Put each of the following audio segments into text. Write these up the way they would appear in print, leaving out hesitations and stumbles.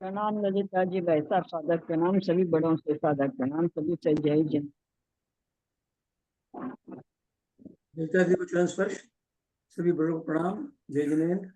प्रणाम ललिता जी, वैसा साधक प्रणाम, सभी बड़ों से साधक प्रणाम, सभी से जय जन। ललिता जी को चरण स्पर्श। सभी बड़ों को प्रणाम, जय जिनेन्द्र।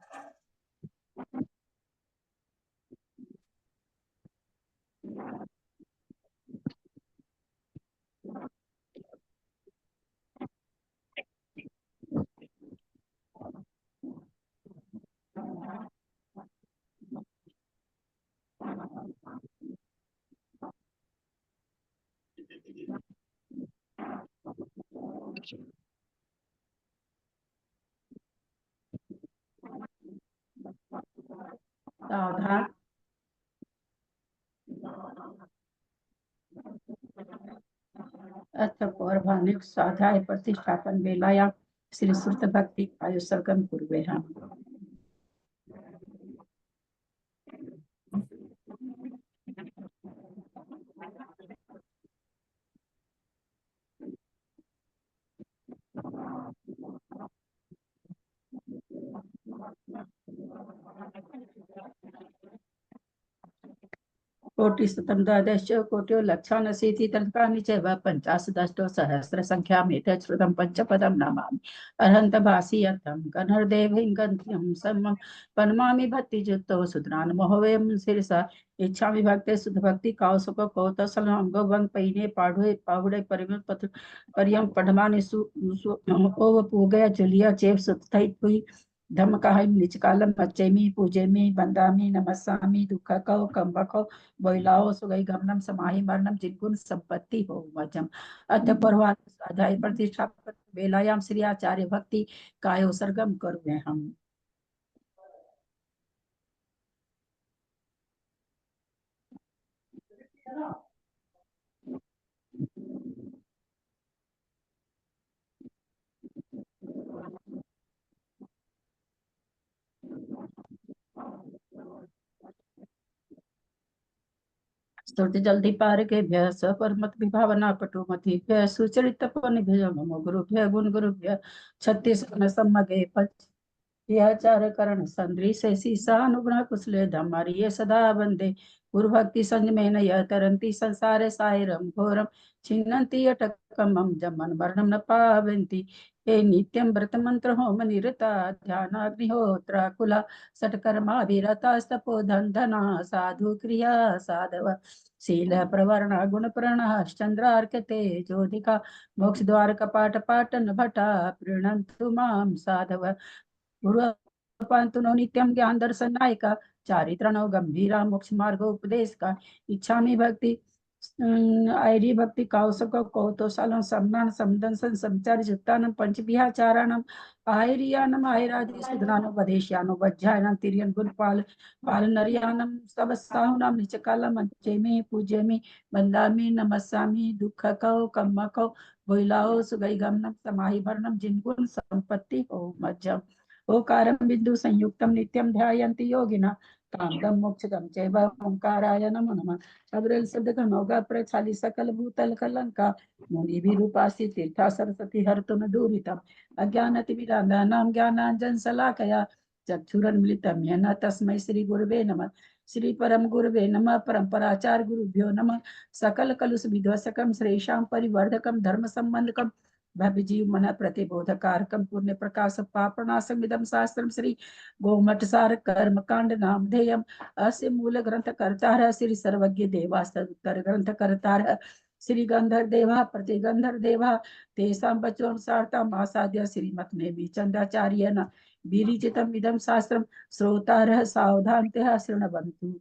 सावधान। अथ पौर्वाणिक स्वाध्याय प्रतिष्ठापन वेलायां श्री सुत भक्ति आयुसर्गम कुर्वेः। कोटिशतं द्वादश कोट्यो लक्षानशीति तर्कानि चैव पञ्चाशदष्टो सहस्रसङ्ख्यामेतत् श्रुतं पञ्चपदं नमामि अरहन्तभासीयतं गणर्देवीं गन्ध्यं सर्वं प्रणमामि भक्तियुक्तो सुधरान् मोहवयं शिरसा इच्छामि भक्ते सुधभक्ति कौसुक कौतसलं अंगवंग पैने पाढ़ुए पाहुड़े परिमल पत्र परियम पढ़मानि सु ओव पूगया जुलिया चेव सुतथई पुई धम्मकाहिम निचकालम पच्चैमि पूजेमि वंदामि नमस्सामि दुःखकौ कंबकौ बोइलाओ सुगई गमनम समाहि मरणम जिनगुण संपत्ति हो वजम अथ परवान स्वाध्याय प्रतिष्ठापन वेलायाम श्री आचार्य भक्ति कायो सरगम करुणे हम। स्तुति जल्दी पार के भ्य स्वपरमत विभावना पटुमति सुचरित निभ्य मम गुरुभ्य गुण गुरुभ्य छत्तीस सम्मगे पच यह चार करण संद्री से सीसानुगुण कुशले धम्मारिये सदा वंदे गुरु भक्ति संग में नय तरंती संसार सायरम घोरम छिन्नन्ति अटकमं जमन मरणम न पावन्ति हे नित्यं व्रत मंत्र होम निरता ध्यान अग्निहोत्र कुला सटकर्मा विरता स्तपो धना साधु क्रिया साधव शील प्रवर्ण गुण प्रण चंद्रार्कते ज्योतिका मोक्ष द्वार कपाट पाटन भटा प्रीणन्तु मां साधव गुरु नित्यम ज्ञान दर्शन नायिका चारित्रण गंभीरा मोक्ष मार्ग उपदेश का इच्छामि भक्ति ऐरी भक्ति कौशक कौतोषालम सम्मान समदंसन संचार जुक्तानम पंच विहाचाराणम आयरियानम आयरादि सुधनानो वदेश्यानो वज्जायनम तिरियन गुण पाल नरियानम सबसाहुनाम निचकालम अंचेमि पूजेमि वंदामि नमस्सामि दुःखकौ कम्मकौ बोइलाओ सुगई गमनम समाहि भरणम जिनगुण संपत्ति हो मज्जम ओकारं बिंदु संयुक्तं नित्यं ध्यायन्ति योगिना कामदं मोक्षदं चैव ओंकाराय नमो नमः। शबरल शब्द का नौगा प्रचाली सकल भूतल कलंका मुनि भी रूपासी तीर्था सरस्वती हरतु न दूरितम अज्ञानतिमिरान्धानां ज्ञानांजन शलाकया चक्षुरुन्मिलितं येन तस्मै श्री गुरुवे नमः। श्री परम गुरुवे नमः। परम्पराचार्य गुरुभ्यो नमः। सकल कलुष विध्वंसकं श्रेषां परिवर्धकं धर्म संबंधकं भव्य जीव मन प्रतिबोधकारकम पुण्य प्रकाश पापनाशम इदम शास्त्रम श्री गोमठ सार कर्म कांड नामधेयम अस्य मूल ग्रंथ कर्ता श्री सर्वज्ञ देवास्तर उत्तर ग्रंथ कर्ता श्री गंधर देवा प्रतिगंधर देवा तेषां बचों सार्ताम आसाद्य श्रीमत नेमि चंद्राचार्य न विरिचितम इदम शास्त्रम श्रोतारः सावधानतः शृण्वन्तु।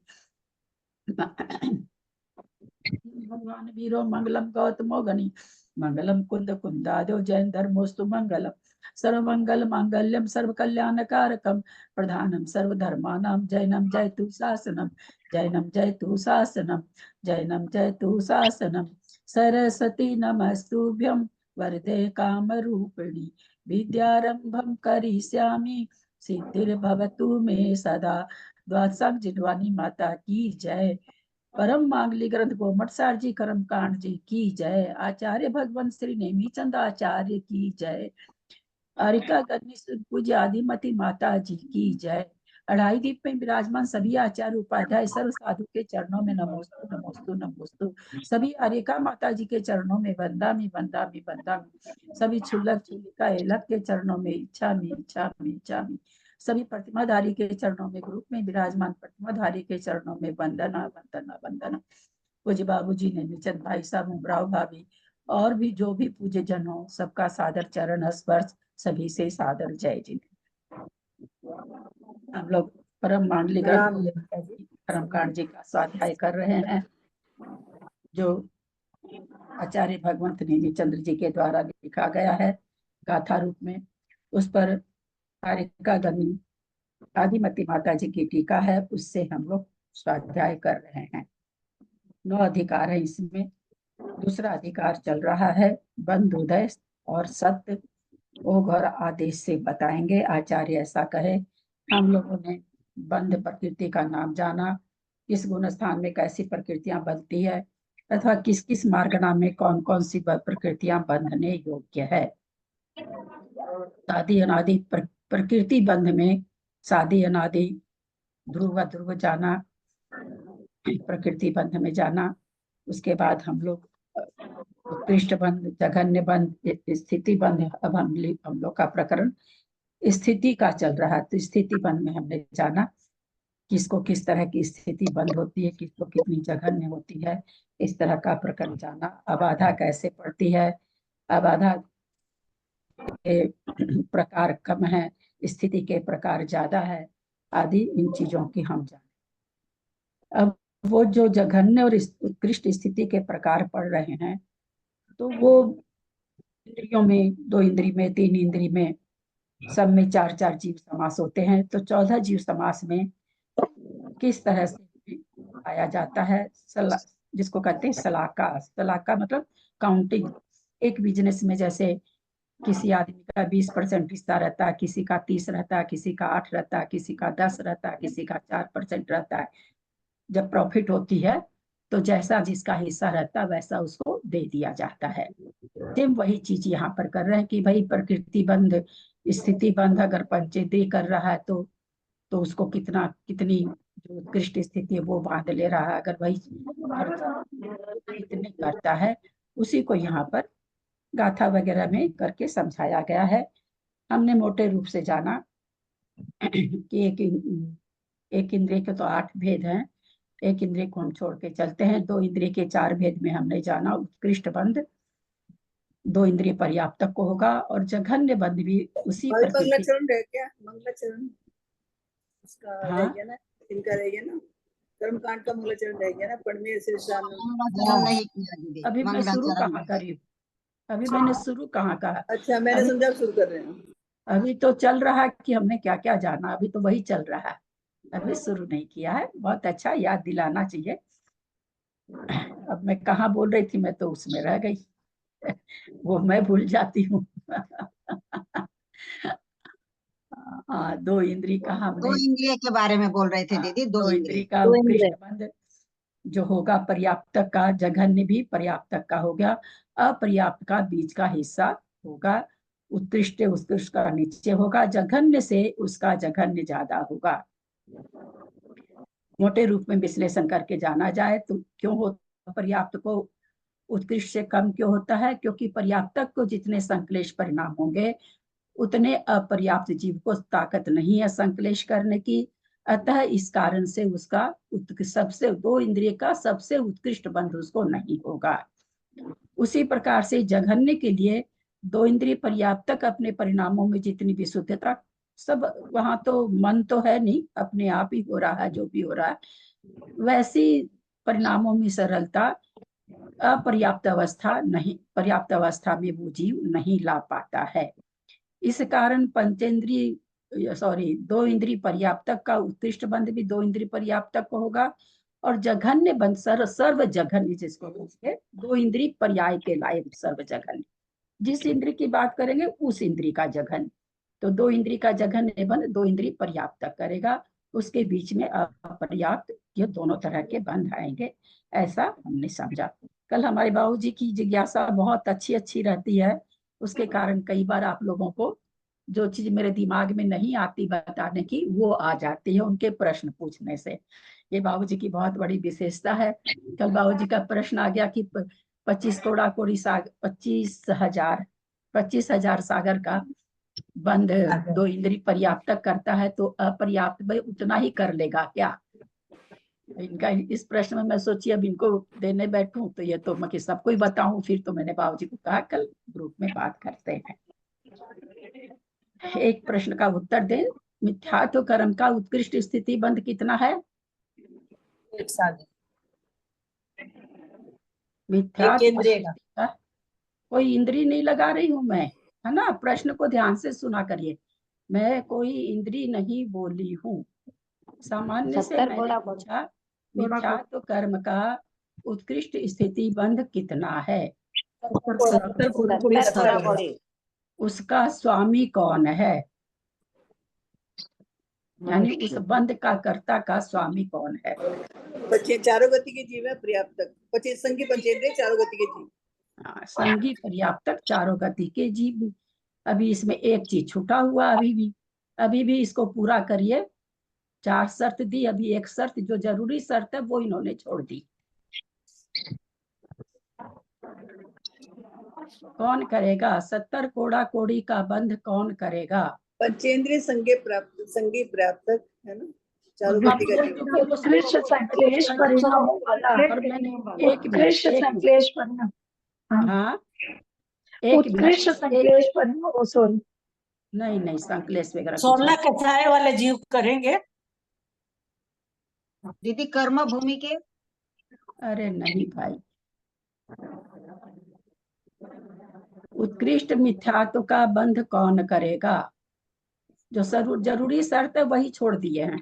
भगवान वीरो मंगलम गौतमो गणि मंगलम कुंद कुंदादो जैन धर्मोस्तु मंगलम सर्वमंगल मांगल्यम सर्व कल्याणकारकम प्रधानम सर्वधर्मानां जैनम जयतु शासनम जैनम जयतु शासनम जैनम जयतु शासनम सरस्वती नमस्तुभ्यं वरदे कामरूपिणी विद्यारंभं करिष्यामि सिद्धिर्भवतु मे सदा। द्वादशांक जिडवानी माता की जय। परम मांगली ग्रंथ गोमट सार जी कर्म कांड जी की जय। आचार्य भगवंत श्री नेमीचंद आचार्य की जय। अरिका गणेश पूज्य आदिमती माता जी की जय। अढ़ाई दीप में विराजमान सभी आचार्य उपाध्याय सर्व साधु के चरणों में नमोस्तु नमोस्तु नमोस्तु। सभी अरेका माता जी के चरणों में वंदामि वंदामि वंदामि। सभी छुल्लक छुल्लिका एलक के चरणों में इच्छामि इच्छामि इच्छामि। सभी प्रतिमाधारी के चरणों में, ग्रुप में विराजमान प्रतिमाधारी के चरणों में वंदना वंदना वंदना। पूज्य बाबू जी ने, निचंद भाई साहब, उमराव भाभी और भी जो भी पूज्य जन हो, सबका सादर चरण स्पर्श, सभी से सादर जय जी। हम लोग परम परम कांड जी का स्वाध्याय कर रहे हैं, जो आचार्य भगवंत नेमी चंद्र जी के द्वारा लिखा गया है गाथा रूप में। उस पर कारिका गमी आदिमती माता जी की टीका है, उससे हम लोग स्वाध्याय कर रहे हैं। 9 अधिकार है इसमें। दूसरा अधिकार चल रहा है बंध उदय और सत्य ओ घोर आदेश से बताएंगे। आचार्य ऐसा कहे। हम लोगों ने बंध प्रकृति का नाम जाना, किस गुण स्थान में कैसी प्रकृतियां बनती है, अथवा किस किस मार्ग नाम में कौन कौन सी प्रकृतियां बंधने योग्य है। सादी अनादि प्रकृति बंध में सादी अनादि ध्रुव ध्रुव जाना, प्रकृति बंध में जाना। उसके बाद हम लोग उत्कृष्ट बंध, जघन्य बंध, स्थिति बंध। अब हम लोग का प्रकरण स्थिति का चल रहा है। तो स्थिति बंध में हमने जाना किसको किस तरह की स्थिति बंद होती है, किसको कितनी जघन्य होती है, इस तरह का प्रकरण जाना। अबाधा कैसे पड़ती है, अबाधा के प्रकार कम है, स्थिति के प्रकार ज्यादा है, आदि इन चीजों की हम जाने। अब वो जो जघन्य और उत्कृष्ट स्थिति के प्रकार पढ़ रहे हैं, तो वो इंद्रियों में, 2 इंद्री में, 3 इंद्री में, सब में 4-4 जीव समास होते हैं। तो 14 जीव समास में किस तरह से पाया जाता है, जिसको कहते हैं सलाका। सलाका मतलब काउंटिंग। एक बिजनेस में जैसे किसी आदमी का 20% हिस्सा रहता है, किसी का 30 रहता है, किसी का 8 रहता है, किसी का 10 रहता है, किसी का 4% रहता है। जब प्रॉफिट होती है तो जैसा जिसका हिस्सा रहता है वैसा उसको दे दिया जाता है। सेम वही चीज यहाँ पर कर रहे हैं कि भाई प्रकृति बंध, स्थिति बंध अगर पंचेंद्रिय कर रहा है तो उसको कितनी जो उत्कृष्ट स्थिति है वो बांध ले रहा है। अगर वही कितनी करता है, उसी को यहाँ पर गाथा वगैरह में करके समझाया गया है। हमने मोटे रूप से जाना कि एक इंद्रिय के तो 8 भेद हैं, एक इंद्रिय को हम छोड़ के चलते हैं। 2 इंद्रिय के 4 भेद में हमने जाना उत्कृष्ट बंध 2 इंद्रिय पर्याप्तक को होगा, और जघन्य बंध भी उसी मंगलाचरण रह गया, मंगलाचरण उसका रह हाँ गया ना, इनका रह गया ना, कर्मकांड का मंगलाचरण रह गया ना, पढ़ने से शाम नहीं किया दीदी। अभी मैं शुरू कहाँ करी हूँ, अभी मैंने शुरू कहाँ कहा। अच्छा, मैंने अभी समझा शुरू कर रहे हैं। अभी तो चल रहा है कि हमने क्या क्या जाना, अभी तो वही चल रहा है, अभी शुरू नहीं किया है। बहुत अच्छा, याद दिलाना चाहिए। अब मैं कहाँ बोल रही थी, मैं तो उसमें रह गई वो मैं भूल जाती हूँ हाँ, 2 इंद्री का 2 हमने, इंद्रिय के बारे में बोल रहे थे दीदी। 2 2 इंद्री इंद्रिय का उत्कृष्ट बंध जो होगा पर्याप्तक का, जघन्य भी पर्याप्तक का हो गया, अपर्याप्त का बीच का हिस्सा होगा, उत्कृष्ट उत्कृष्ट का नीचे होगा, जघन्य से उसका जघन्य ज्यादा होगा। मोटे रूप में विश्लेषण करके जाना जाए तो क्यों होता पर्याप्त को उत्कृष्ट से कम क्यों होता है, क्योंकि पर्याप्तक को जितने संक्लेश परिणाम होंगे उतने अपर्याप्त जीव को ताकत नहीं है संक्लेश करने की। अतः इस कारण से उसका सबसे 2 इंद्रिय का सबसे उत्कृष्ट बंध उसको नहीं होगा। उसी प्रकार से जघन्य के लिए 2 इंद्रिय पर्याप्तक अपने परिणामों में जितनी विशुद्धता, सब वहां तो मन तो है नहीं, अपने आप ही हो रहा है जो भी हो रहा है, वैसी परिणामों में सरलता अपर्याप्त अवस्था नहीं, पर्याप्त अवस्था में वो जीव नहीं ला पाता है। इस कारण पंचेंद्रीय 2 इंद्रिय पर्याप्तक का उत्कृष्ट बंध भी 2 इंद्रिय पर्याप्तक को होगा, और जघन्य बंध सर्व जघन्य जिसको बोलते 2 इंद्रिय पर्याय के लायक सर्व जघन्य, जिस इंद्रिय की बात करेंगे उस इंद्रिय का जघन्य। तो 2 इंद्रिय का जघन्य बंध 2 इंद्रिय पर्याप्तक करेगा, उसके बीच में अपर्याप्त, ये दोनों तरह के बंध आएंगे, ऐसा हमने समझा। कल हमारे बाबूजी की जिज्ञासा बहुत अच्छी रहती है, उसके कारण कई बार आप लोगों को जो चीज मेरे दिमाग में नहीं आती बताने की, वो आ जाती है उनके प्रश्न पूछने से। ये बाबूजी की बहुत बड़ी विशेषता है। कल बाबूजी का प्रश्न आ गया कि 25 कोड़ा कोड़ी सागर, 25,000 सागर का बंध 2 इंद्री पर्याप्त करता है, तो अपर्याप्त भाई उतना ही कर लेगा क्या? इनका इस प्रश्न में मैं सोची अब इनको देने बैठूं तो ये तो मैं कि सबको ही बताऊं। फिर तो मैंने बाबूजी को कहा कल ग्रुप में बात करते हैं। एक प्रश्न का उत्तर दें। मिथ्यात्व कर्म का उत्कृष्ट स्थिति बंध कितना है? एक सागर मिथ्यात्व केंद्रीय का। का कोई इंद्री नहीं लगा रही हूं मैं, है ना? प्रश्न को ध्यान से सुना करिए। मैं कोई इंद्री नहीं बोली हूँ। सामान्य से मैंने पूछा मिथ्यात्व कर्म का उत्कृष्ट स्थिति बंध कितना है? 70 कोड़ी सागर। उसका स्वामी कौन है? यानी उस बंध का कर्ता का स्वामी कौन है? चारों गति के जीव है पर्याप्त, 25 संगी पंचेंद्रिय चारों गति के जीव। संगी पर्याप्त चारों गति के जीव। अभी इसमें एक चीज छूटा हुआ, अभी भी इसको पूरा करिए। 4 शर्त दी, अभी एक शर्त जो जरूरी शर्त है वो इन्होंने छोड़ दी। कौन करेगा 70 कोड़ा कोड़ी का बंध? कौन करेगा? पंचेंद्रिय संगे प्राप्त, संगी पर्याप्त है ना, चारों गति का जीव। उत्कृष्ट संक्लेश परिणामों वाला, और मैंने उत्कृष्ट संक्लेश परिणाम, हाँ एक उत्कृष्ट संक्लेश परिणाम, सॉरी नहीं संक्लेश वगैरह 16 कथाएं वाले जीव करेंगे। दीदी कर्म भूमि के। अरे नहीं भाई, उत्कृष्ट मिथ्यात्व का बंध कौन करेगा? जो जरूरी शर्त है वही छोड़ दिए हैं।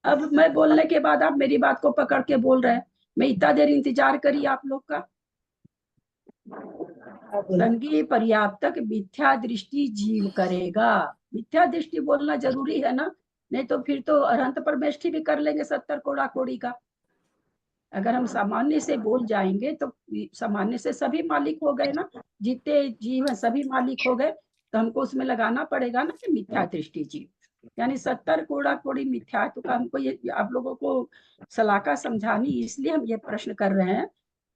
अब मैं बोलने के बाद आप मेरी बात को पकड़ के बोल रहे हैं। मैं इतना देर इंतजार करी आप लोग का। संगी पर्याप्तक मिथ्या दृष्टि जीव करेगा। मिथ्या दृष्टि बोलना जरूरी है ना, नहीं तो फिर तो अरहंत परमेष्ठी भी कर लेंगे 70 कोड़ा कोड़ी का। अगर हम सामान्य से बोल जाएंगे तो सामान्य से सभी मालिक हो गए ना, जितने जीव हैं सभी मालिक हो गए, तो हमको उसमें लगाना पड़ेगा ना कि मिथ्या दृष्टि जीव। यानी 70 कोड़ा कोड़ी मिथ्यात्व का हमको ये आप लोगों को सलाका समझानी, इसलिए हम ये प्रश्न कर रहे हैं।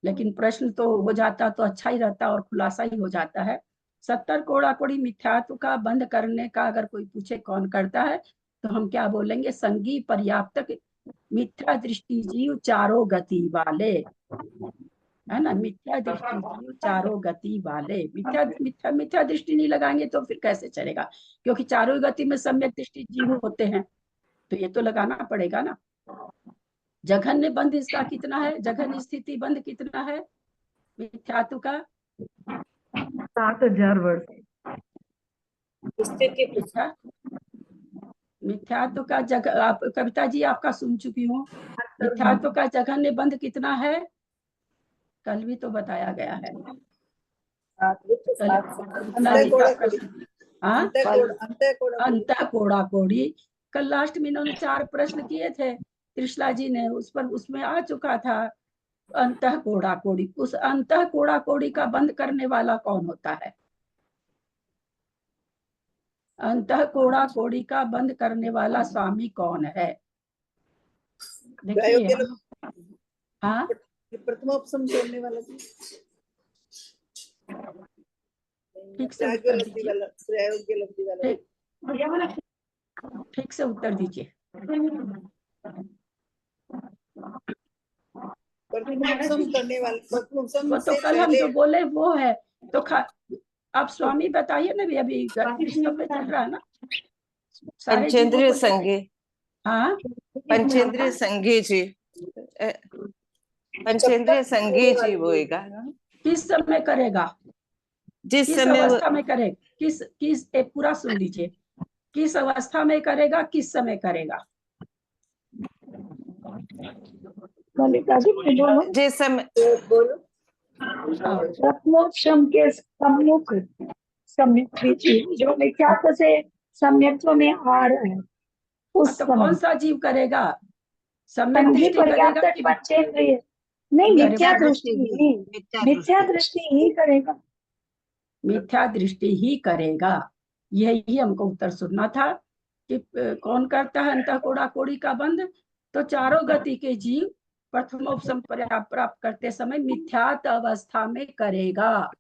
लेकिन प्रश्न तो हो जाता तो अच्छा ही रहता और खुलासा ही हो जाता है। 70 कोड़ा कोड़ी मिथ्यात्व का बंद करने का अगर कोई पूछे कौन करता है, तो हम क्या बोलेंगे? संगी पर्याप्तक मिथ्या दृष्टि जीव चारों गति वाले, है ना? मिथ्या दृष्टि जीव चारों गति वाले। मिथ्या दृष्टि नहीं लगाएंगे तो फिर कैसे चलेगा? क्योंकि चारों गति में सम्यक दृष्टि जीव होते हैं, तो ये तो लगाना पड़ेगा ना। जघन्य बंध इसका कितना है? जघन्य स्थिति बंध कितना है मिथ्यात्व का? 7,000 वर्ष। मिथ्यात्व का आप कविता जी आपका सुन चुकी हूँ। मिथ्यात्व का जघन्य बंध कितना है? कल भी तो बताया गया है। अंत कोड़ा कोड़ी। कल लास्ट में इन्होंने 4 प्रश्न किए थे त्रिशला जी ने, उस पर उसमें आ चुका था अंत कोड़ा कोड़ी। उस अंत कोड़ा कोड़ी का बंद करने वाला कौन होता है? अंत कोड़ा कोड़ी का बंद करने वाला स्वामी कौन है? देखिए हाँ, प्रथमोपसम छोड़ने वाला ठीक से उत्तर दीजिए। ठीक से उत्तर दीजिए। करने वाला वो तो कल हम जो बोले वो है। तो आप स्वामी बताइए ना, भी अभी पे चल रहा है ना पंचेंद्रिय संगी। हाँ पंचेंद्रिय संगी जी, पंचेंद्रिय संगी जी होएगा ना। किस समय करेगा? जिस किस समय अवस्था में करेगा? किस पूरा सुन लीजिए। किस अवस्था में करेगा, किस समय करेगा? जिस समय प्रथमोपशम के सम्मुख सम्यक जो मिथ्यात्व से सम्यक्त्व में आ रहा है, उस तो कौन सा जीव करेगा? सम्यक संगी दृष्टि करेगा पर्याप्त कि पंचेंद्रिय नहीं, अरे मिथ्या वाह, दृष्टि ही, मिथ्या दृष्टि ही करेगा। मिथ्या दृष्टि ही करेगा। यही हमको उत्तर सुनना था कि कौन करता है अंतः कोड़ा कोड़ी का बंध। तो चारों गति के जीव प्रथमोपसम प्राप्त करते समय मिथ्यात अवस्था में करेगा,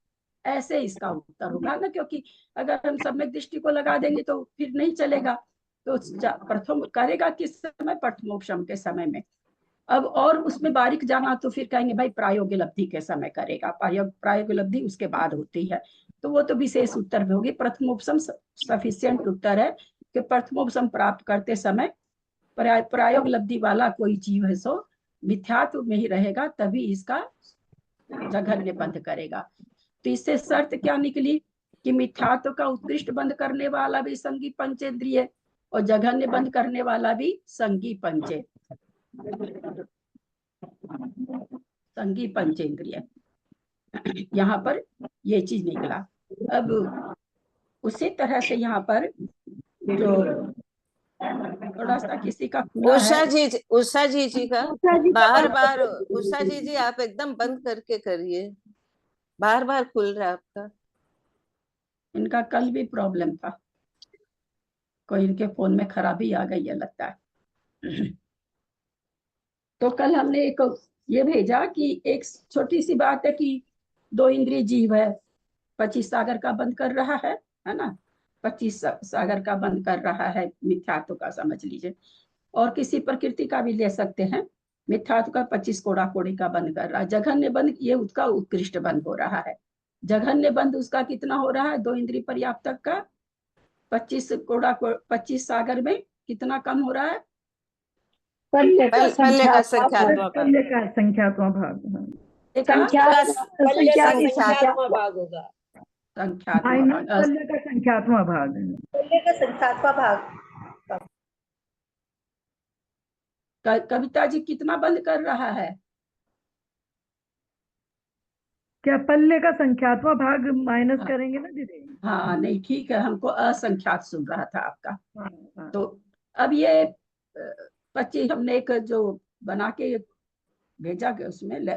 ऐसे इसका उत्तर होगा ना। क्योंकि अगर हम सम्यक दृष्टि को लगा देंगे तो फिर नहीं चलेगा। तो प्रथम करेगा किस समय? प्रथमोपसम के समय में। अब और उसमें बारीक जाना तो फिर कहेंगे भाई प्रायोगिक लब्धि के समय करेगा, प्रायोगिक लब्धि उसके बाद होती है। तो वो तो विशेष उत्तर में होगी। प्रथमोपसम सफिशिएंट उत्तर है कि प्रथमोपसम प्राप्त करते समय प्रायोग लब्धि वाला कोई जीव है सो मिथ्यात्व में ही रहेगा, तभी इसका जघन्य बंध करेगा। तो इससे शर्त क्या निकली कि मिथ्यात्व का उत्कृष्ट बंध करने वाला भी संगी पंचेंद्रिय और जघन्य बंध करने वाला भी संगी पंचेंद्रिय। यहाँ पर ये चीज निकला। अब उसी तरह से यहाँ पर जो थोड़ा सा किसी का खुला है, उषा जी का बार बार, उषा जी आप एकदम बंद करके करिए, बार बार खुल रहा है आपका। इनका कल भी प्रॉब्लम था, कोई इनके फोन में खराबी आ गई है लगता है। तो कल हमने एक ये भेजा कि एक छोटी सी बात है कि 2 इंद्रिय जीव है, 25 सागर का बंद कर रहा है ना, 25 सागर का बंद कर रहा है मिथ्यात्व का, समझ लीजिए। और किसी प्रकृति का भी ले सकते हैं, मिथ्यात्व का 25 कोड़ा कोड़ी का बंद कर रहा है। जघन्य बंद ये उसका उत्कृष्ट बंद हो रहा है। जघन्य बंद उसका कितना हो रहा है? 2 इंद्रिय पर्याप्तक का 25 सागर में कितना कम हो रहा है? पल्ले का संख्यात्मक भाग। संख्यात्मक भाग होगा। संख्यात्मक पल्ले का संख्यात्मक भाग। पल्ले का संख्यात्मक भाग। कविता जी कितना बंद कर रहा है? क्या पल्ले का संख्यात्मक भाग माइनस करेंगे ना दीदी? हाँ नहीं ठीक है, हमको असंख्यात सुन रहा था आपका। हाँ। तो अब ये 25 हमने एक जो बना के भेजा के उसमें क्या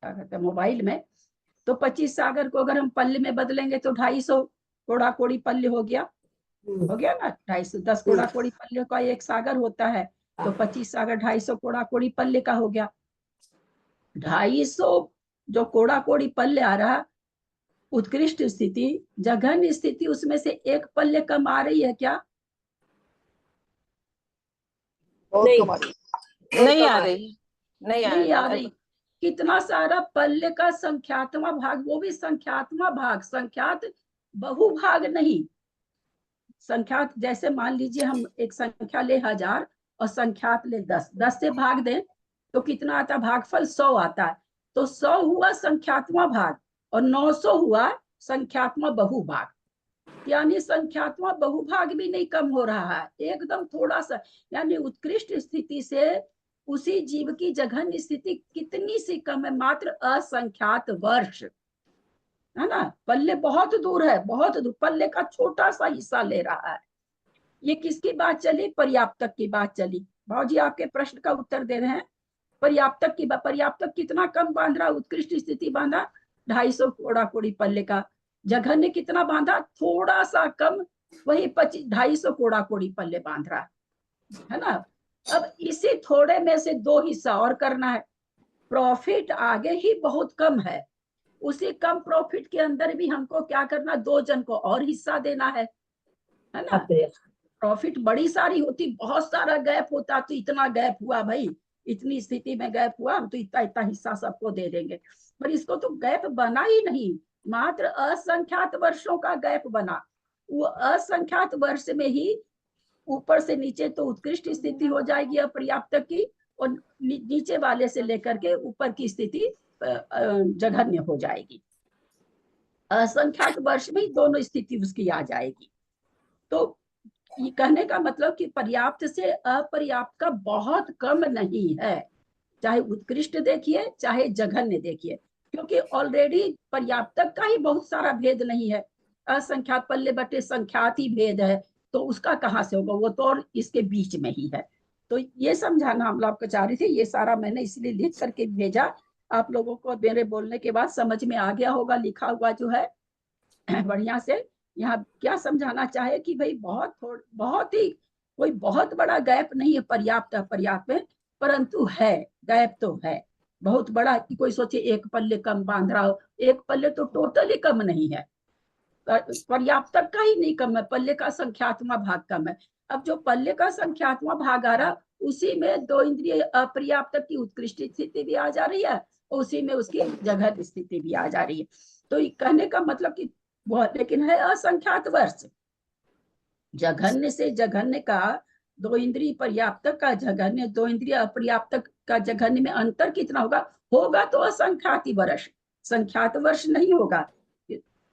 कहते हैं मोबाइल में, तो 25 सागर को अगर हम पल्ले में बदलेंगे तो 250 कोड़ा कोड़ी पल्ले हो गया ना। 250 कोड़ा कोड़ी पल्ले का एक सागर होता है, तो 25 सागर 250 कोड़ा कोड़ी पल्ले का हो गया। 250 जो कोड़ा कोड़ी पल्ले आ रहा, उत्कृष्ट स्थिति, जघन्य स्थिति, उसमें से एक पल्ले कम आ रही है क्या? नहीं आ रही, नहीं आ रही। कितना सारा पल्ले का संख्यात्मक भाग, वो भी संख्यात्मक भाग, संख्यात बहुभाग नहीं। संख्यात जैसे मान लीजिए हम एक संख्या ले 1000 और संख्यात ले 10 से भाग दें तो कितना आता है? भागफल 100 आता है। तो 100 हुआ संख्यात्मक भाग और 900 हुआ संख्यात्मक बहुभाग। यानी संख्यात्मक बहुभाग भी नहीं कम हो रहा है, एकदम थोड़ा सा। यानी उत्कृष्ट स्थिति से उसी जीव की जघन्य स्थिति कितनी सी कम है, मात्र असंख्यात वर्ष, है ना। पल्ले बहुत दूर है, बहुत दूर, पल्ले का छोटा सा हिस्सा ले रहा है। ये किसकी बात चली? पर्याप्तक की बात चली। भाजी आपके प्रश्न का उत्तर दे रहे हैं। पर्याप्तक की बात, पर्याप्तक कितना कम बांध रहा? उत्कृष्ट स्थिति बांधा 250 कोड़ा कोड़ी पल्ले का। जघन्य कितना बांधा? थोड़ा सा कम, वही 250 कोड़ा कोड़ी पल्ले बांध रहा है ना। अब इसी थोड़े में से 2 हिस्सा और करना है। प्रॉफिट आगे ही बहुत कम है, उसी कम प्रॉफिट के अंदर भी हमको क्या करना? 2 जन को और हिस्सा देना है ना। प्रॉफिट बड़ी सारी होती, बहुत सारा गैप होता तो इतना गैप हुआ भाई, इतनी स्थिति में गैप हुआ, हम तो इतना इतना हिस्सा सबको दे देंगे। पर इसको तो गैप बना ही नहीं, मात्र असंख्यात वर्षों का गैप बना। वो असंख्यात वर्ष में ही ऊपर से नीचे तो उत्कृष्ट स्थिति हो जाएगी अपर्याप्त की, और नीचे वाले से लेकर के ऊपर की स्थिति जघन्य हो जाएगी। असंख्यात वर्ष में दोनों स्थिति उसकी आ जाएगी। तो ये कहने का मतलब कि पर्याप्त से अपर्याप्त का बहुत कम नहीं है, चाहे उत्कृष्ट देखिए चाहे जघन्य देखिए, क्योंकि ऑलरेडी पर्याप्तक का ही बहुत सारा भेद नहीं है। असंख्यात पल्ले बटे संख्यात ही भेद है, तो उसका कहाँ से होगा? वो तो और इसके बीच में ही है। तो ये समझाना हम लोग को चाह रहे थे। ये सारा मैंने इसलिए लिख करके भेजा, आप लोगों को मेरे बोलने के बाद समझ में आ गया होगा लिखा हुआ जो है बढ़िया से। यहाँ क्या समझाना चाहे कि भाई बहुत ही कोई बहुत बड़ा गैप नहीं है पर्याप्त अपर्याप्त में, परंतु है गैप तो है बहुत बड़ा कि कोई सोचे एक पल्ले कम बांध रहा हो, एक पल्ले तो टोटली कम नहीं है, पर्याप्त का ही नहीं कम है, पल्ले का संख्यात्मक भाग कम है। अब जो पल्ले का संख्यात्मक भाग आ रहा उसी में दो इंद्रिय अपर्याप्त की उत्कृष्ट स्थिति भी आ जा रही है, उसी में उसकी जघन स्थिति भी आ जा रही है। तो कहने का मतलब कि बहुत, लेकिन है असंख्यात वर्ष। जघन्य से जघन्य का, दो इंद्रिय पर्याप्त का जघन्य, दो इंद्रिय अपर्याप्त का जघन्य में अंतर कितना होगा? होगा तो असंख्यात वर्ष, संख्यात वर्ष नहीं होगा।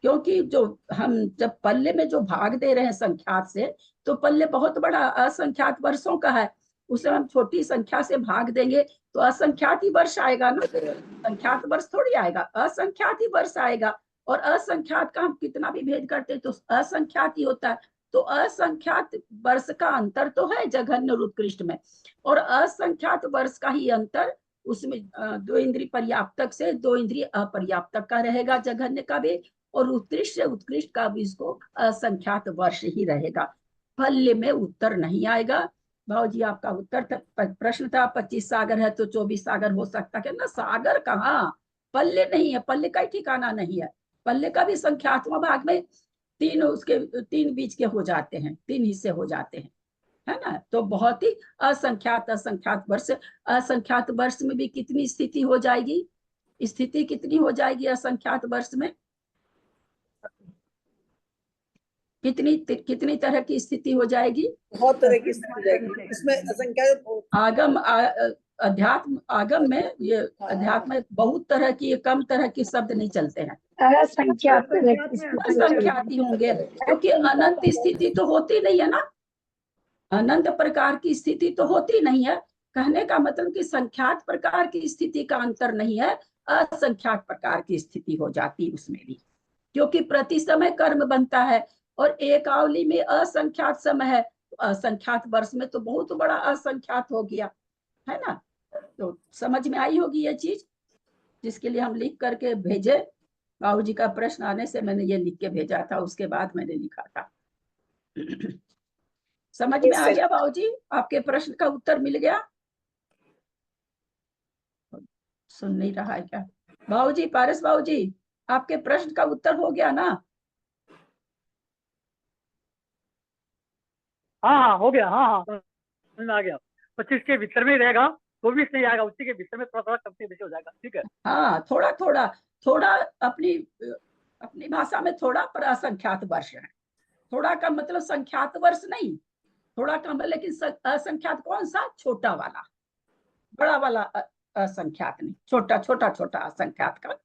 क्योंकि जो हम जब पल्ले में जो भाग दे रहे हैं संख्यात से, तो पल्ले बहुत बड़ा असंख्यात वर्षों का है, उसे हम छोटी संख्या से भाग देंगे तो असंख्यात ही वर्ष आएगा ना, संख्यात वर्ष थोड़ी आएगा, असंख्यात ही वर्ष आएगा। और असंख्यात का हम कितना भी भेद करते तो असंख्यात ही होता है। तो असंख्यात वर्ष का अंतर तो है जघन्य और उत्कृष्ट में, और असंख्यात वर्ष का ही अंतर उसमें दो इंद्रिय पर्याप्तक से दो इंद्रिय अपर्याप्तक का रहेगा जघन्य का भी, और उत्कृष्ट से उत्कृष्ट का भी इसको असंख्यात वर्ष ही रहेगा। पल्ले में उत्तर नहीं आएगा। भाजी आपका उत्तर प्रश्न था 25 सागर है तो 24 सागर हो सकता है ना? सागर कहाँ, पल्ले नहीं है, पल्ले का ही ठिकाना नहीं है। पल्ले का भी संख्यात्मक भाग में तीन बीच के हो जाते हैं, तीन हिस्से हो जाते हैं, है ना? तो बहुत ही असंख्यात वर्ष। असंख्यात वर्ष में भी कितनी स्थिति हो जाएगी, स्थिति कितनी हो जाएगी असंख्यात वर्ष में? कितनी तरह की स्थिति हो जाएगी? बहुत तरह की स्थिति हो जाएगी इसमें असंख्यात। आगम अध्यात्म, आगम में ये अध्यात्म में बहुत तरह की, कम तरह के शब्द नहीं चलते हैं, असंख्यात असंख्यात ही होंगे, क्योंकि अनंत स्थिति तो होती नहीं है ना, अनंत प्रकार की स्थिति तो होती नहीं है। कहने का मतलब कि संख्यात प्रकार की स्थिति का अंतर नहीं है, असंख्यात प्रकार की स्थिति हो जाती उसमें भी, क्योंकि प्रति समय कर्म बनता है और एक आवली में असंख्यात समय है, तो असंख्यात वर्ष में तो बहुत बड़ा असंख्यात हो गया, है ना? तो समझ में आई होगी ये चीज, जिसके लिए हम लिख करके भेजे। बाबू जी का प्रश्न आने से मैंने ये लिख के भेजा था, उसके बाद मैंने लिखा था। समझ में आ गया बाबू जी? आपके प्रश्न का उत्तर मिल गया? सुन नहीं रहा है क्या बाबू जी? पारस बाबू जी, आपके प्रश्न का उत्तर हो गया ना? हाँ हो गया। हाँ समझ में आ गया। 25 के भीतर में ही रहेगा, 24 नहीं आएगा, उसी के भीतर में थोड़ा थोड़ा कम से बेशी हो जाएगा। ठीक है, हाँ थोड़ा अपनी भाषा में थोड़ा, पर असंख्यात वर्ष है। थोड़ा का मतलब संख्यात वर्ष नहीं, थोड़ा कम है, लेकिन असंख्यात कौन सा? छोटा वाला, बड़ा वाला असंख्यात नहीं, छोटा असंख्यात का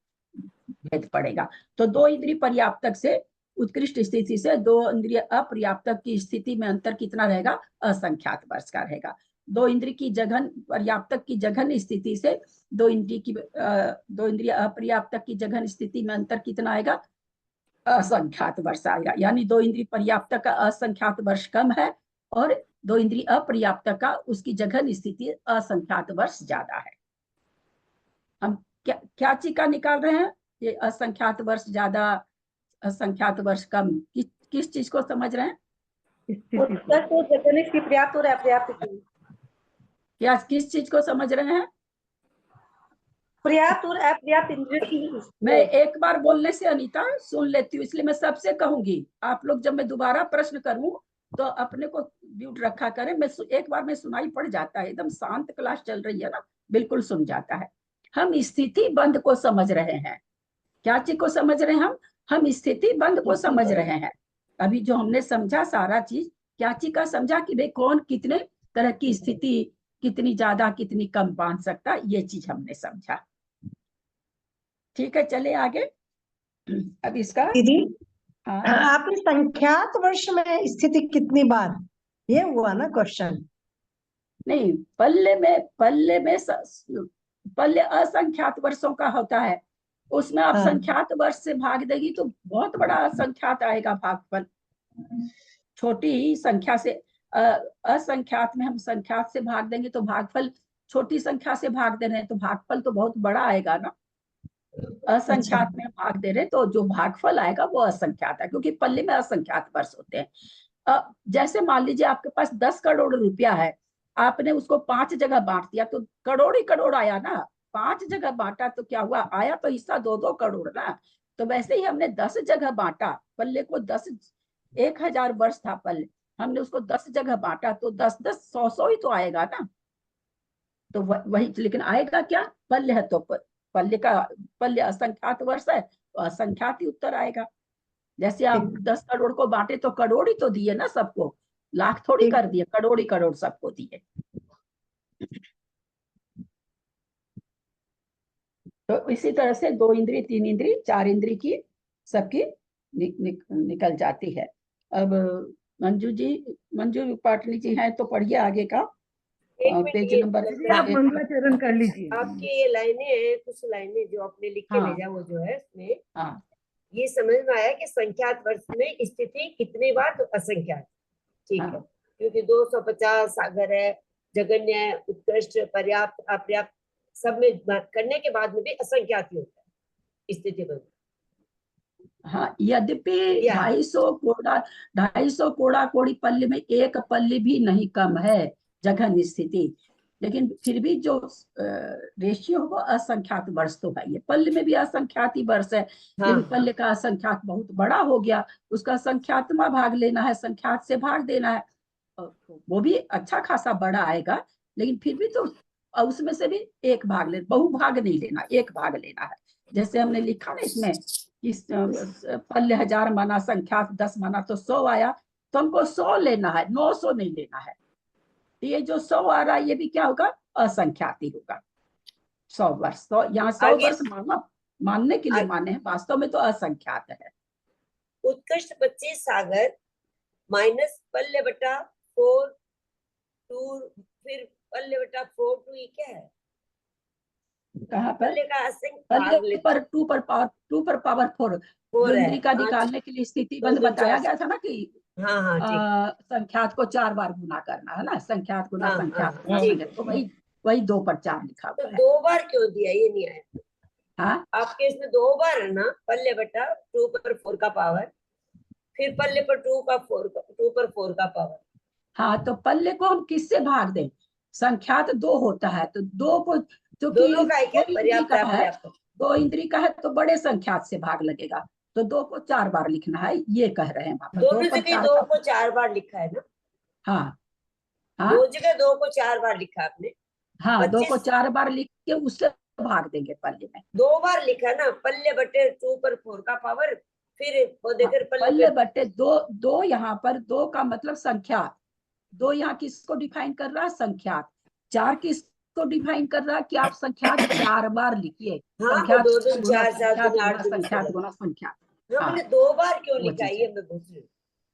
भेद पड़ेगा। तो दो इंद्रिय पर्याप्तक से उत्कृष्ट स्थिति से दो इंद्रिय अपर्याप्तक की स्थिति में अंतर कितना रहेगा? असंख्यात वर्ष का रहेगा। दो इंद्रिय की जघन पर्याप्तक की जघन स्थिति से दो इंद्रिय अपर्याप्तक की जघन स्थिति में अंतर कितना आएगा? असंख्यात वर्ष आएगा। यानी दो इंद्रिय पर्याप्तक का असंख्यात वर्ष कम है और दो इंद्रिय अपर्याप्तक का उसकी जघन स्थिति असंख्यात वर्ष ज्यादा है। हम क्या चीज का निकाल रहे हैं? ये असंख्यात वर्ष ज्यादा, असंख्यात वर्ष कम, किस चीज को समझ रहे हैं? की पर्याप्त और अपर्याप्त की, क्या किस चीज को समझ रहे हैं? पर्याप्त और अपर्याप्त इंद्रिय की। मैं एक बार बोलने से अनीता सुन लेती हूँ, इसलिए मैं सबसे कहूंगी, आप लोग जब मैं दोबारा प्रश्न करूं तो अपने को म्यूट रखा करें। मैं एक बार में सुनाई पड़ जाता है, एकदम शांत क्लास चल रही है ना, बिल्कुल सुन जाता है। हम स्थिति बंद को समझ रहे हैं। क्या चीज को समझ रहे हैं? हम स्थिति बंद को समझ रहे हैं। अभी जो हमने समझा सारा चीज, क्या चीज का समझा कि भाई कौन कितने तरह की स्थिति, कितनी ज्यादा कितनी कम बांध सकता, ये चीज हमने समझा। ठीक है, चले आगे। अब इसका दीदी, हाँ, आपने संख्यात वर्ष में स्थिति कितनी बार, ये हुआ ना क्वेश्चन? नहीं, पल्ले असंख्यात वर्षों का होता है, उसमें आप संख्यात वर्ष से भाग देगी तो बहुत बड़ा असंख्यात आएगा भागफल। छोटी ही संख्या से असंख्यात में हम संख्यात से भाग देंगे तो भागफल छोटी संख्या से भाग दे रहे हैं तो भागफल तो बहुत बड़ा आएगा ना। असंख्यात में भाग दे रहे हैं तो जो भागफल आएगा वो असंख्यात है, क्योंकि पल्ले में असंख्यात वर्ष होते हैं। जैसे मान लीजिए आपके पास 10 करोड़ रुपया है, आपने उसको 5 जगह बांट दिया तो करोड़ ही करोड़ आया ना। 5 जगह बांटा तो क्या हुआ, आया तो हिस्सा 2-2 करोड़ ना। तो वैसे ही हमने 10 जगह बांटा पल्ले को, 1000 वर्ष था पल्ले, हमने उसको 10 जगह बांटा तो 10-10 100 ही तो आएगा ना। तो वही, लेकिन आएगा क्या, पल्ले है तो पल्ले असंख्यात वर्ष है तो असंख्यात ही उत्तर आएगा। जैसे आप 10 करोड़ को बांटे तो करोड़ ही तो दिए ना सबको, लाख थोड़ी कर दिए, करोड़ ही करोड़ सबको दिए। तो इसी तरह से 2 इंद्री, 3 इंद्री, 4 इंद्री की सबकी निकल जाती है। अब मंजू पाटनी जी हैं तो पढ़िए आगे का पेज नंबर। आप मंगलाचरण कर लीजिए। आपकी ये लाइनें हैं, कुछ लाइनें जो आपने लिख के भेजा वो जो है उसमें ये समझ में आया कि संख्यात वर्ष में स्थिति कितनी बार, तो असंख्यात, ठीक है, क्योंकि 250 सागर है, जगन्य है, उत्कृष्ट, पर्याप्त, अपर्याप्त, सब में करने के बाद में भी असंख्यात ही होता है स्थिति बन। हाँ, यद्यपि 250 कोड़ा कोड़ी पल्ले में एक पल्ले भी नहीं कम है जघन स्थिति, लेकिन फिर भी जो रेशियो वो असंख्यात वर्ष तो है। ये पल्ले में भी असंख्यात ही वर्ष है, लेकिन पल्ले का असंख्यात बहुत बड़ा हो गया, उसका संख्यात्मा भाग लेना है, संख्यात से भाग देना है, वो भी अच्छा खासा बड़ा आएगा, लेकिन फिर भी तो उसमें से भी एक भाग ले, बहुभाग नहीं लेना, एक भाग लेना है। जैसे हमने लिखा ना इसमें, इस पल्ले 1000 माना, संख्यात 10 माना तो 100 आया, तो हमको 100 लेना है, 900 नहीं लेना है। ये जो 100 आ रहा है ये भी क्या होगा, असंख्यात ही होगा। 100 वर्ष तो यहाँ 100 वर्ष मानने के लिए माने हैं, वास्तव में तो असंख्यात है। उत्कृष्ट 25 सागर माइनस पल्ले बटा 4 2, फिर पल्ले बटा 4 2, ये क्या है, कहाँ पर, पल्ले का पल्ले पर 2 पर पावर 4 जो इंद्री का निकालने के लिए स्थिति बंद बताया गया था ना कि संख्यात को 4 बार गुना करना है ना, संख्यात गुना संख्यात, तो वही 2 पर 4 लिखा हुआ है। 2 बार क्यों दिया, ये नहीं आया। हाँ, आपके इसमें 2 बार है ना, पल्ले बटा 2 पर 4 का पावर, फिर पल्ले पर 2 पर 4 का पावर। हाँ, तो पल्ले को हम किससे भाग दें, संख्यात 2 होता है तो 2 को जो दोनों का है क्या, पर्याप्त है, 2 इंद्री का है तो बड़े संख्यात से भाग लगेगा, तो 2 को 4 बार लिखना है, ये कह रहे हैं। दोनों जगह 2 को 4 बार लिखा है ना। हाँ, 2 जगह 2 को 4 बार लिखा आपने। हाँ, 2 को 4 बार लिख के उससे भाग देंगे पल्ले में। 2 बार लिखा ना, पल्ले बटे 2 पर 4 का पावर, फिर वो देखकर पल्ले बटे 2 यहाँ पर 2 का मतलब संख्यात, 2 यहाँ किसको डिफाइन कर रहा है, संख्यात। 4 किसको डिफाइन कर रहा है कि आप संख्यात 4 बार लिखिए, संख्यात गुना संख्यात। हमने 2 बार क्यों लिखा है, ये मैं पूछ रही हूँ।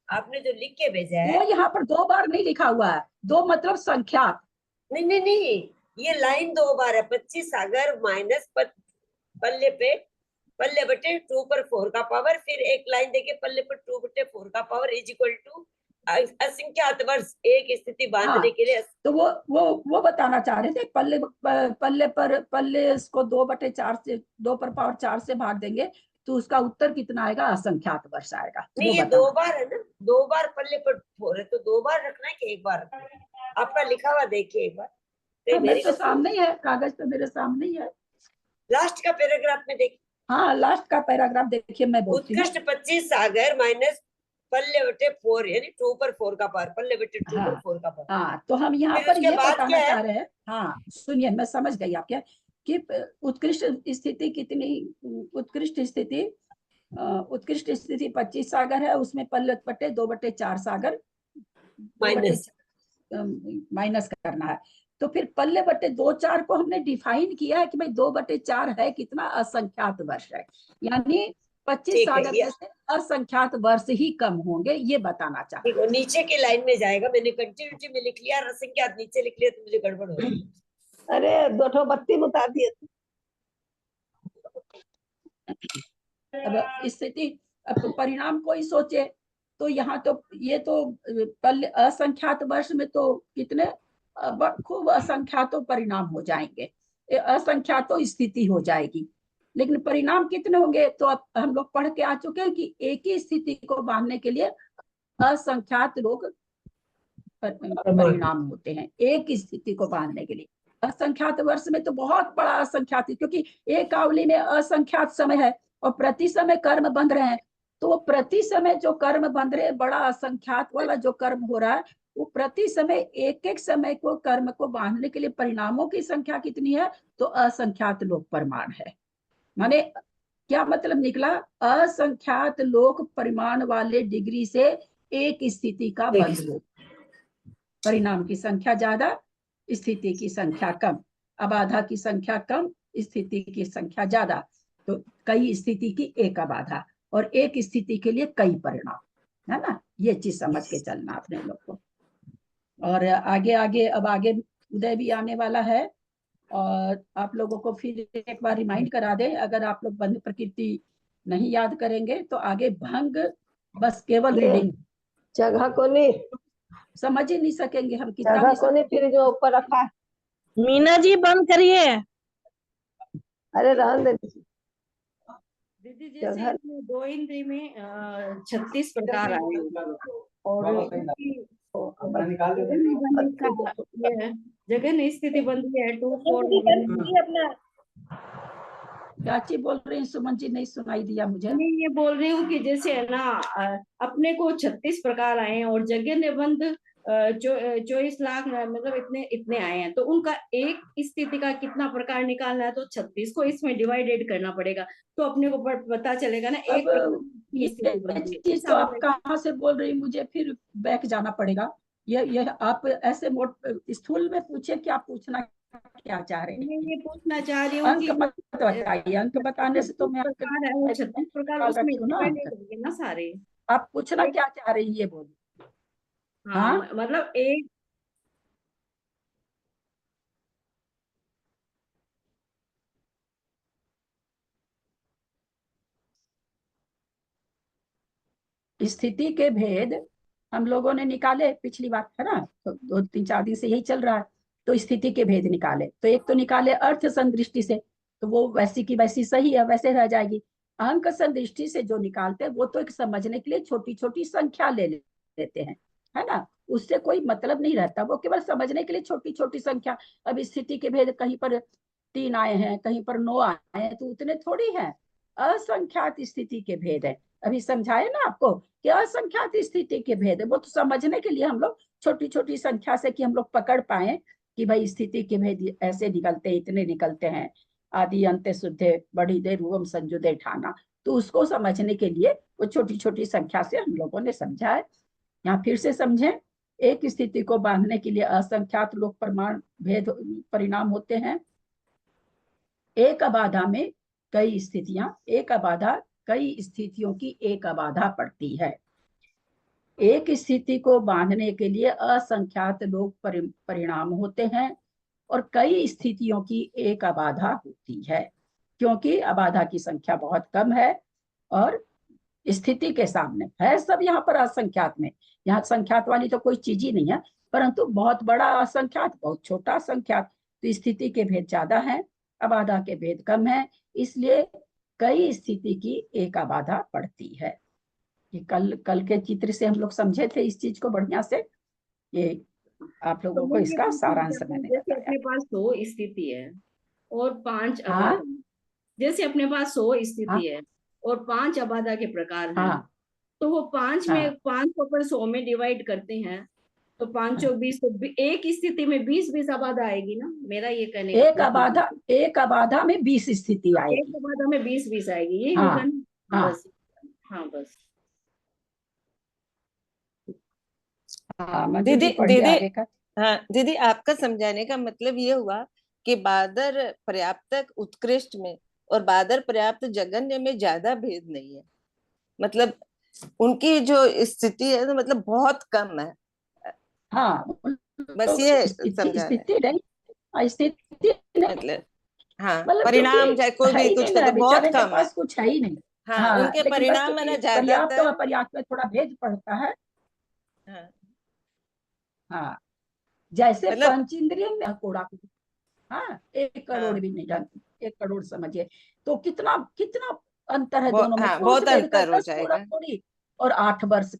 आपने जो लिख के भेजा है, वो यहाँ पर 2 बार नहीं लिखा हुआ है, 2 मतलब संख्यात। नहीं, ये लाइन 2 बार है, 25 सागर माइनस पल्ले बटे 2 पर 4 का पावर, फिर एक लाइन देके पल्ले पर 2 बटे 4 का पावर इज इक्वल टू असंख्यात वर्ष, एक स्थिति बांधने के लिए। तो वो बताना चाह रहे थे, पल्ले इसको 2 बटे 4 से 2 पर पावर 4 से भाग देंगे तो उसका उत्तर कितना आएगा, असंख्यात वर्ष आएगा। नहीं, ये 2 बार है ना, 2 बार पल्ले पर 4 है, तो 2 बार रखना है कि 1 बार रखना है, आपका लिखा हुआ देखिए एक बार। मेरे तो सामने ही है, कागज तो मेरे सामने ही है, लास्ट का पैराग्राफ में देखिए। हाँ, लास्ट का पैराग्राफ देखिए, मैं बोलती हूँ। उत्कृष्ट 25 सागर माइनस पल्ले बटे 4, यानी 2 पर 4 का पावर, पल्ले बटे 2 पर 4 का पावर। हाँ, तो हम यहाँ पर ये बताना चाह रहे हैं, हाँ सुनिए, मैं समझ गई आपके, कि उत्कृष्ट स्थिति कितनी, उत्कृष्ट स्थिति 25 सागर है, उसमें पल्ले बटे 2 बटे 4 सागर माइनस करना है। तो फिर पल्ले बटे 2 4 को हमने डिफाइन किया है कि भाई 2 बटे 4 है कितना, असंख्यात वर्ष है, यानी 25 सागर में से असंख्यात वर्ष ही कम होंगे, ये बताना चाहते हैं। नीचे की लाइन में जाएगा, मैंने कंटिन्यूटी में लिख लिया, असंख्यात नीचे लिख लिया तो मुझे गड़बड़ हो गई। अरे 2 बत्ती बता दिए। अब स्थिति, अब परिणाम कोई सोचे तो यहाँ तो ये तो पल्ले असंख्यात वर्ष में तो कितने खूब असंख्यातों परिणाम हो जाएंगे, असंख्यातों स्थिति हो जाएगी, लेकिन परिणाम कितने होंगे? तो अब हम लोग पढ़ के आ चुके हैं कि एक ही स्थिति को बांधने के लिए असंख्यात लोग परिणाम होते हैं, एक स्थिति को बांधने के लिए। असंख्यात वर्ष में तो बहुत बड़ा असंख्यात, क्योंकि एक आवली में असंख्यात समय है और प्रति समय कर्म बंध रहे हैं, तो वो प्रति समय जो कर्म बंध रहे, बड़ा असंख्यात वाला जो कर्म हो रहा है, वो प्रति समय एक एक समय को कर्म को बांधने के लिए परिणामों की संख्या कितनी है? तो असंख्यात लोक परिमाण है। माने क्या मतलब निकला? असंख्यात लोक परिमाण वाले डिग्री से एक स्थिति का बंध हो। परिणाम की संख्या ज्यादा, स्थिति की संख्या कम, अबाधा की संख्या कम, स्थिति की संख्या ज्यादा, तो कई स्थिति की एक अबाधा और एक स्थिति के लिए कई परिणाम, है ना? ये चीज समझ के चलना अपने लोग को। और आगे आगे अब आगे उदय भी आने वाला है, और आप लोगों को फिर एक बार रिमाइंड करा दे, अगर आप लोग बंध प्रकृति नहीं याद करेंगे तो आगे भंग बस केवल रीडिंग, जगह को नहीं समझ ही नहीं सकेंगे हम कितना जगह भी को नहीं, फिर जो ऊपर रखा है। मीना जी बंद करिए। अरे रहने दे दीदी, जैसे इसमें 2 इंद्रिय में 36 प्रकार आए और जगह स्थिति बंदी है 2 4। क्या चीज बोल रही हैं सुमन जी? नहीं सुनाई दिया मुझे। मैं ये बोल रही हूँ कि जैसे है ना, अपने को 36 प्रकार आए हैं और जगह निबंध 24 लाख मतलब इतने आए हैं, तो उनका एक स्थिति का कितना प्रकार निकालना है, तो 36 को इसमें डिवाइडेड करना पड़ेगा, तो अपने को पता चलेगा ना एक चीज। तो आप कहाँ से बोल रही, मुझे फिर बैक जाना पड़ेगा। ये आप ऐसे स्थूल में पूछे, क्या पूछना क्या चाह रहे हैं? मैं ये पूछना चाह रही हूँ अंक मत बताइए, अंक बताने से तो मैं 36 प्रकार उसमें डिवाइडेड होंगे ना सारे। आप पूछना क्या चाह रही है ये बोलिए। हाँ, मतलब एक स्थिति के भेद हम लोगों ने निकाले पिछली बार, है ना? तो 2-3-4 दिन से यही चल रहा है। तो स्थिति के भेद निकाले, तो एक तो निकाले अर्थ संदृष्टि से, तो वो वैसी की वैसी सही है, वैसे रह जाएगी। अंक संदृष्टि से जो निकालते हैं वो तो एक समझने के लिए छोटी छोटी संख्या ले लेते हैं, है ना? उससे कोई मतलब नहीं रहता, वो केवल समझने के लिए छोटी छोटी संख्या। अब स्थिति के भेद कहीं पर 3 आए हैं, कहीं पर 9 आए हैं, तो उतने थोड़ी हैं। असंख्यात स्थिति के भेद है, अभी समझाए ना आपको कि असंख्यात स्थिति के भेद है, वो तो समझने के लिए हम लोग छोटी छोटी संख्या से कि हम लोग पकड़ पाए कि भाई स्थिति के भेद ऐसे निकलते, इतने निकलते हैं, आदि अंत शुद्धे बड़ी दे रूपम संजुदे ठाना, तो उसको समझने के लिए वो छोटी छोटी संख्या से हम लोगों ने समझा है। यहाँ फिर से समझें, एक स्थिति को बांधने के लिए असंख्यात लोक प्रमाण भेद परिणाम होते हैं। एक अबाधा में कई स्थितियां, एक अबाधा कई स्थितियों की एक अबाधा पड़ती है। एक स्थिति को बांधने के लिए असंख्यात लोक परिणाम होते हैं और कई स्थितियों की एक अबाधा होती है, क्योंकि अबाधा की संख्या बहुत कम है और स्थिति के सामने है सब यहाँ पर असंख्यात में। यहाँ संख्यात वाली तो कोई चीज ही नहीं है, परंतु बहुत बड़ा असंख्यात, बहुत छोटा असंख्यात, तो स्थिति के भेद ज्यादा है, अबाधा के भेद कम है, इसलिए कई स्थिति की एक अबाधा पड़ती है। ये कल के चित्र से हम लोग समझे थे इस चीज को बढ़िया से। ये आप लोगों को इसका सारांश मैंने जैसे अपने पास 100 स्थिति है और 5 अबाधा, जैसे अपने पास 100 स्थिति है और 5 अबाधा के प्रकार हैं, तो वो 5 में 5 को पर 100 में डिवाइड करते हैं, तो 5 और 20, तो एक स्थिति में 20 अबाधा आएगी ना। मेरा ये कहने एक अबाधा में 20 स्थिति आएगी, एक अबाधा में 20 आएगी, ये होगा ना। बस हाँ बस दीदी आपका समझाने का मतलब ये हुआ कि बादर पर्याप्तक उत्कृष्ट में और बादर पर्याप्त जगन्य में ज्यादा भेद नहीं है, मतलब उनकी जो स्थिति है तो मतलब बहुत कम है। बस ये समझा मतलब परिणाम चाहे कोई भी कुछ करे बहुत कम है। कुछ है ही नहीं, हाँ, उनके लेकिन परिणाम वस्तु है ना की पर्याप्त और ज्यादातर। अपर्याप्त में थोड़ा भेद पड़ता है। हाँ, हाँ, जैसे मतलब पंचेंद्रिय में कोड़ा, हाँ 1 करोड़ हाँ, भी नहीं जानती, 1 करोड़ समझिए तो कितना कितना अंतर है दोनों में, हाँ पुरुष बहुत वेद का अंतर हो 10 कोड़ा जाएगा। कोड़ी और 8 वर्ष,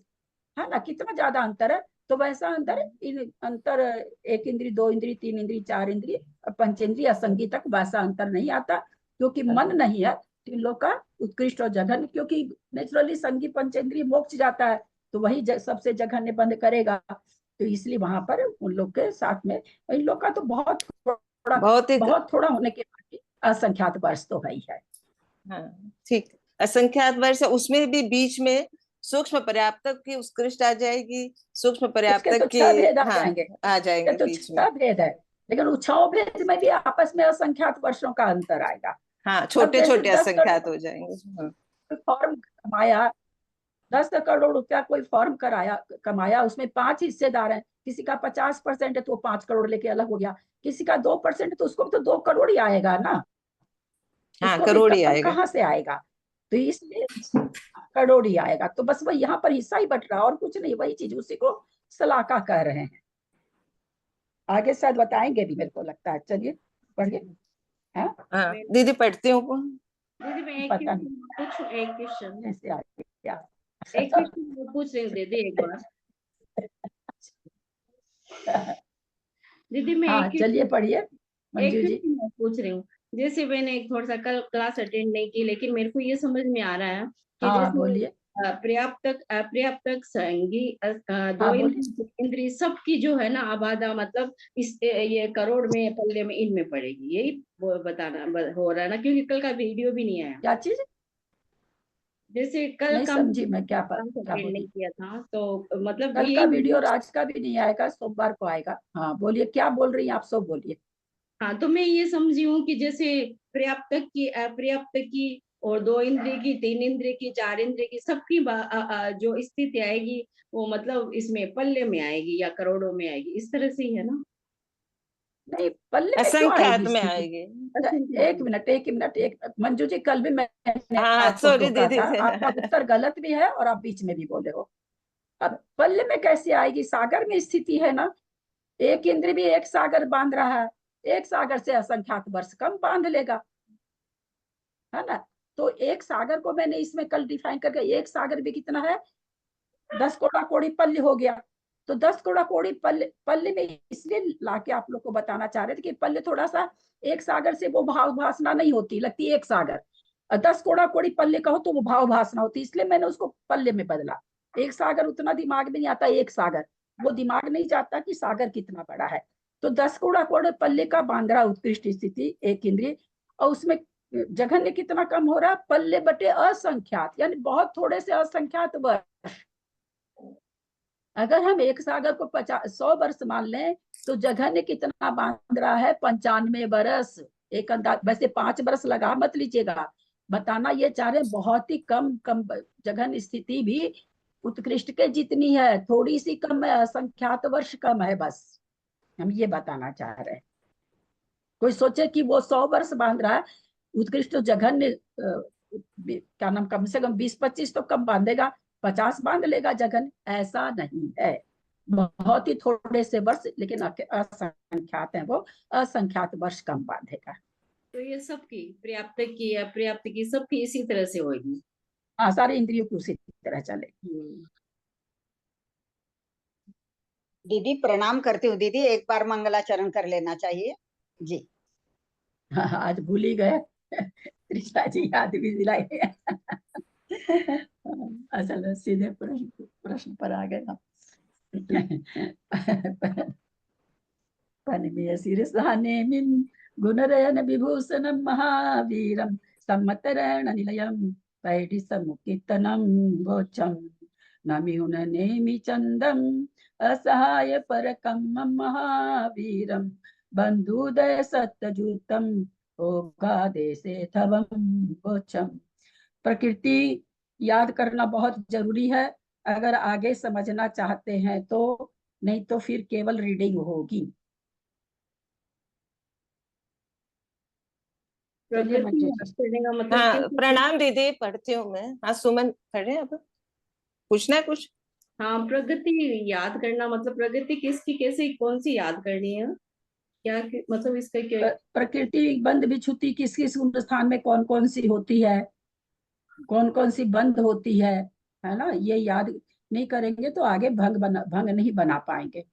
है ना, कितना ज्यादा अंतर है। तो वैसा अंतर इन अंतर 1 इंद्री, 2 इंद्री, 3 इंद्री, 4 इंद्री और पंचेंद्रिय असंगी तक वैसा अंतर नहीं आता, क्योंकि मन नहीं है तीन लोग का उत्कृष्ट और जघन्य, क्योंकि नेचुरली संगी पंचेंद्रिय मोक्ष जाता है, तो वही सबसे जघन्य बंद करेगा। तो इसलिए वहां पर उन लोग के साथ में इन लोग का तो बहुत ही बहुत थोड़ा होने के बाद भी असंख्यात वर्ष तो है ही है। हाँ ठीक, असंख्यात वर्ष, उसमें भी बीच में सूक्ष्म पर्याप्तक की उत्कृष्ट आ जाएगी, सूक्ष्म उसके पर्याप्तक तो की 6 भेद आ हाँ जाएंगे, आ उसके जाएंगे तो बीच में। 6 भेद है, लेकिन उन 6 भेद में भी आपस में असंख्यात वर्षों का अंतर आएगा। हाँ, अब छोटे जैसे छोटे 10 असंख्यात करोड़ हो जाएंगे। हाँ, फॉर्म कमाया, 10 करोड़ रुपया कोई फॉर्म कमाया, उसमें 5 हिस्सेदार हैं, किसी का 50% है तो 5 करोड़ लेके अलग हो गया, किसी का 2% तो उसको भी तो 2 करोड़ ही आएगा ना, हाँ उसको भी करोड़ ही कम आएगा। कहाँ से आएगा। तो इसलिए करोड़ ही आएगा। तो बस वही यहाँ पर हिस्सा ही बट रहा और कुछ नहीं, वही चीज, उसी को सलाका कह रहे हैं। आगे शायद बताएंगे भी, मेरे को लगता है। चलिए पढ़िए। हाँ, हाँ दीदी पढ़ती हूँ। दीदी मैं एक पता नहीं पूछूं, एक क्वेश्चन, कैसे आगे क्या। एक क्वेश्चन पूछ रही हूँ दीदी एक बार। दीदी मैं हाँ चलिए पढ़िए मंजू जी। क्वेश्चन पूछ रही हूँ। जैसे मैंने एक थोड़ा सा कल क्लास अटेंड नहीं की, लेकिन मेरे को ये समझ में आ रहा है कि हाँ जैसे बोलिए। पर्याप्तक अपर्याप्तक संगी दो हाँ बोलिए। इंद्री सबकी जो है ना आबादा, मतलब इस ये करोड़ में पल्ले में इनमें पड़ेगी, यही बताना हो रहा है ना, क्योंकि कल का वीडियो भी नहीं आया। क्या चीज जैसे कल नहीं का समझी मैं, क्या क्या अटेंड नहीं बोली। किया था, तो मतलब कल का यही वीडियो और आज का भी नहीं आएगा, सोमवार को आएगा। हाँ बोलिए, क्या बोल रही हैं आप, सब बोलिए। हाँ, तो मैं ये समझी हूँ कि जैसे पर्याप्तक की अपर्याप्तक की और 2 इंद्रिय की, 3 इंद्रिय की, 4 इंद्रिय की सबकी जो स्थिति आएगी वो मतलब इसमें पल्ले में आएगी या करोड़ों में आएगी, इस तरह से ही है ना। नहीं, पल्ले में क्यों असंख्यात आएगी में स्थिति। आएगी। अच्छा, एक मिनट एक मिनट, एक मंजू जी, कल भी मैंने हाँ आपको सॉरी टोका दीदी। था, आपका उत्तर गलत भी है और आप बीच में भी बोले हो। अब पल्ले में कैसे आएगी, सागर में स्थिति है ना, एक इंद्र भी एक सागर बांध रहा है, एक सागर से असंख्यात वर्ष कम बांध लेगा, है ना। तो एक सागर को मैंने इसमें कल डिफाइन करके, एक सागर भी कितना है, 10 कोड़ा कोड़ी पल्ले हो गया। तो 10 कोड़ा कोड़ी पल्ले पल्ले में इसलिए लाके आप लोग को बताना चाह रहे थे कि पल्ले थोड़ा सा, एक सागर से वो भाव भासना नहीं होती, लगती एक सागर, और 10 कोड़ा कोड़ी पल्ले कहो तो वो भाव भासना होती, इसलिए मैंने उसको पल्ले में बदला। एक सागर उतना दिमाग में नहीं आता, एक सागर वो दिमाग नहीं जाता कि सागर कितना बड़ा है। तो 10 कोड़ा कोड़े पल्ले का बांध रहा उत्कृष्ट स्थिति एक इंद्रिय, और उसमें जघन्य कितना कम हो रहा, पल्ले बटे असंख्यात, यानी बहुत थोड़े से असंख्यात वर्ष। अगर हम एक सागर को 100 वर्ष मान लें तो जघन्य कितना बांध रहा है, 95 वर्ष। एक अंदाज, वैसे 5 वर्ष लगा मत लीजिएगा, बताना ये चाह रहे, बहुत ही कम कम जघन्य स्थिति भी उत्कृष्ट के जितनी है, थोड़ी सी कम है, असंख्यात वर्ष कम है, बस हम ये बताना चाह रहे हैं। कोई सोचे कि वो 100 वर्ष बांध रहा है, उत्कृष्ट जघन्य क्या नाम, कम से कम 20-25 तो कम बांधेगा, 50 बांध लेगा जघन्य, ऐसा नहीं है। बहुत ही थोड़े से वर्ष, लेकिन असंख्यात है वो, असंख्यात वर्ष कम बांधेगा। तो ये सबकी पर्याप्त की अपर्याप्त की सबकी इसी तरह से होगी। हाँ, सारी इंद्रियों की उसी तरह चलेगी। दीदी प्रणाम करती हूँ दीदी, एक बार मंगलाचरण कर लेना चाहिए जी। हाँ, आज भूल ही गए त्रिषा जी, याद भी दिलाए असल में सीधे प्रश्न पर आ गए ना पनिमीय शिरसानेमिं गुणरयन विभूषणं महावीरं सम्मतरण निलयं पैडिसमुक्तितनं वोचं नमिहुननेमि चन्दम् असहाय परकं महावीरं बन्धुदय सत्यजुतं ओगादेशे थवं वोचं। प्रकृति याद करना बहुत जरूरी है, अगर आगे समझना चाहते हैं तो, नहीं तो फिर केवल रीडिंग होगी। प्रकृति याद करने का मतलब हाँ, कैसे? प्रणाम दीदी, पढ़ती हूँ मैं। हाँ सुमन पढ़े, अब पूछना है कुछ? हाँ, प्रगति याद करना मतलब प्रगति किसकी कैसे कौन सी याद करनी है? क्या मतलब इसका क्या? प्रकृति बंद बिछुती किस किस स्थान में कौन कौन सी होती है, कौन कौन सी बंद होती है ना, ये याद नहीं करेंगे तो आगे भंग नहीं बना पाएंगे।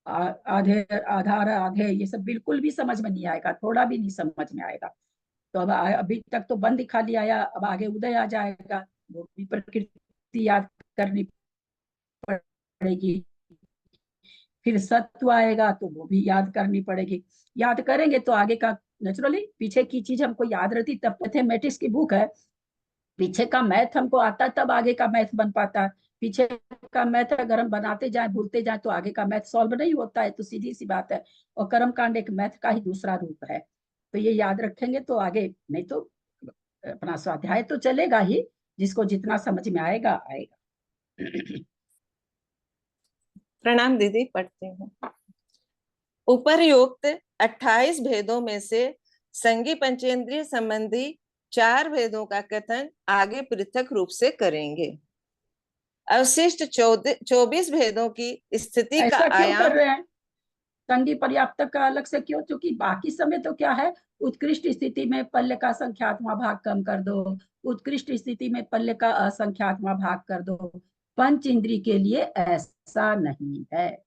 आधे आधार आधे ये सब बिल्कुल भी समझ में नहीं आएगा, थोड़ा भी नहीं समझ में आएगा। तो अब अभी तक तो बंद खाली आया, अब आगे उदय आ जाएगा, वो भी प्रकृति याद करनी पड़ेगी। फिर सत्व आएगा तो वो भी याद करनी पड़ेगी। याद करेंगे तो आगे का नेचुरली, पीछे की चीज हमको याद रहती तब मैथमेटिक्स की बुक है, पीछे का मैथ हमको आता तब आगे का मैथ बन पाता है। पीछे का मैथ अगर हम बनाते जाए भूलते जाए तो आगे का मैथ सॉल्व नहीं होता है, तो सीधी सी बात है। और कर्म कांड एक मैथ का ही दूसरा रूप है, तो ये याद रखेंगे तो आगे, नहीं तो अपना स्वाध्याय तो चलेगा ही, जिसको जितना समझ में आएगा आएगा। प्रणाम दीदी, पढ़ती हूँ। उपर्युक्त 28 भेदों में से संगी पंचेंद्रिय संबंधी 4 भेदों का कथन आगे पृथक रूप से करेंगे। अवशिष्ट 24 भेदों की स्थिति का ऐसा क्यों आयाम कर रहे हैं? संगी पर्याप्तक का अलग से क्यों? क्योंकि बाकी समय तो क्या है, उत्कृष्ट स्थिति में पल्य का संख्यात्मक भाग कम कर दो, उत्कृष्ट स्थिति में पल्य का असंख्यात्मक भाग कर दो। पंच इंद्री के लिए ऐसा नहीं है।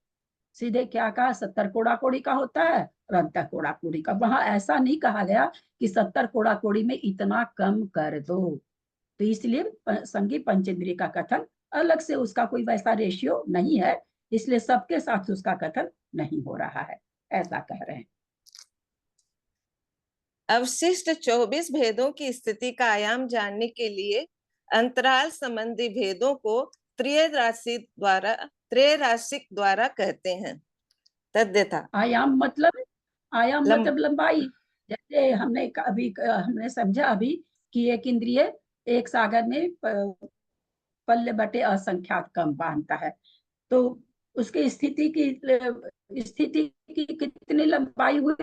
सीधे क्या कहा, 70 कोड़ा कोड़ी का होता है और अंतः कोड़ा कोड़ी का। वहां ऐसा नहीं कहा गया कि 70 कोड़ा कोड़ी में इतना कम कर दो। तो इसलिए संगी पंचेंद्रिय का कथन अलग से, उसका कोई वैसा रेशियो नहीं है, इसलिए सबके साथ उसका कथन नहीं हो रहा है, ऐसा कह रहे हैं। अवशिष्ट 24 भेदों की स्थिति का आयाम जानने के लिए अंतराल संबंधी भेदों को त्रैराशिक द्वारा कहते हैं। तद्यथा आयाम मतलब लंबाई। जैसे हमने अभी हमने समझा अभी कि एक इंद्रिय एक सागर में पल्ले बटे असंख्यात कम बांधता है, तो उसकी स्थिति की कितनी लंबाई हुई?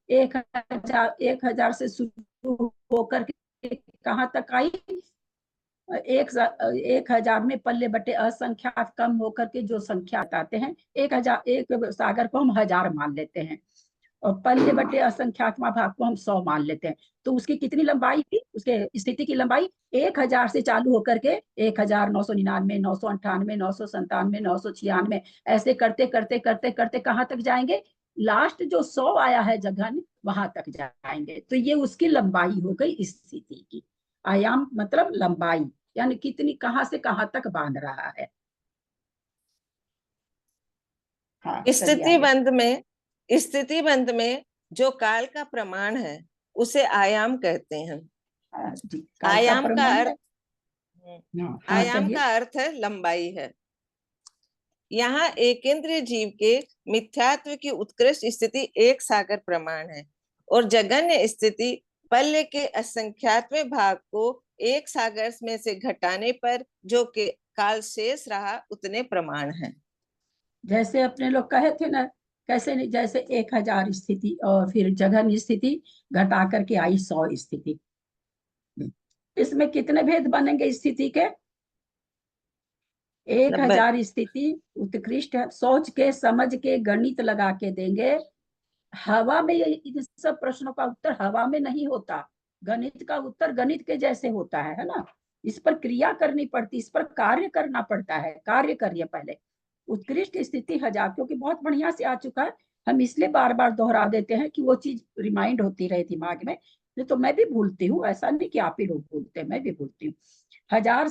1000 से शुरू होकर के कहाँ तक आई? 1000 में पल्ले बटे असंख्यात कम होकर के जो संख्या बताते हैं, 1000, एक सागर को हम 1000 मान लेते हैं और पल्ले बटे असंख्यात्मा भाग को हम 100 मान लेते हैं। तो उसकी कितनी लंबाई थी? उसके स्थिति की लंबाई 1000 से चालू होकर के 1999, 998, 997, 996, ऐसे करते करते करते करते कहाँ तक जाएंगे? लास्ट जो 100 आया है जघन, वहां तक जाएंगे। तो ये उसकी लंबाई हो गई स्थिति की। आयाम मतलब लंबाई, यानी कितनी, कहाँ से कहाँ तक बांध रहा है। हाँ, स्थिति बंध में जो काल का प्रमाण है उसे आयाम कहते हैं। आयाम का अर्थ है लंबाई है। यहाँ एकेंद्रीय जीव के मिथ्यात्व की उत्कृष्ट स्थिति एक सागर प्रमाण है और जगन्य स्थिति पल्ले के असंख्यात्मक भाग को एक सागर में से घटाने पर जो के काल शेष रहा उतने प्रमाण है। जैसे अपने लोग कहे थे ना, कैसे नहीं, जैसे 1000 स्थिति और फिर जघन स्थिति घटा करके आई 100 स्थिति। इसमें कितने भेद बनेंगे स्थिति के? 1000 स्थिति उत्कृष्ट है, सोच के समझ के गणित लगा के देंगे। हवा में इन सब प्रश्नों का उत्तर हवा में नहीं होता, गणित का उत्तर गणित के जैसे होता है ना। इस पर क्रिया करनी पड़ती, इस पर कार्य करना पड़ता है। कार्य करिए पहले। उत्कृष्ट स्थिति 1000 क्योंकि बहुत बढ़िया से आ चुका है, हम इसलिए बार बार दोहरा देते हैं कि वो चीज रिमाइंड होती रहे दिमाग में। नहीं तो मैं भी भूलती हूँ, ऐसा नहीं कि आप ही लोग भूलते हैं, मैं भी भूलती हूँ। 1000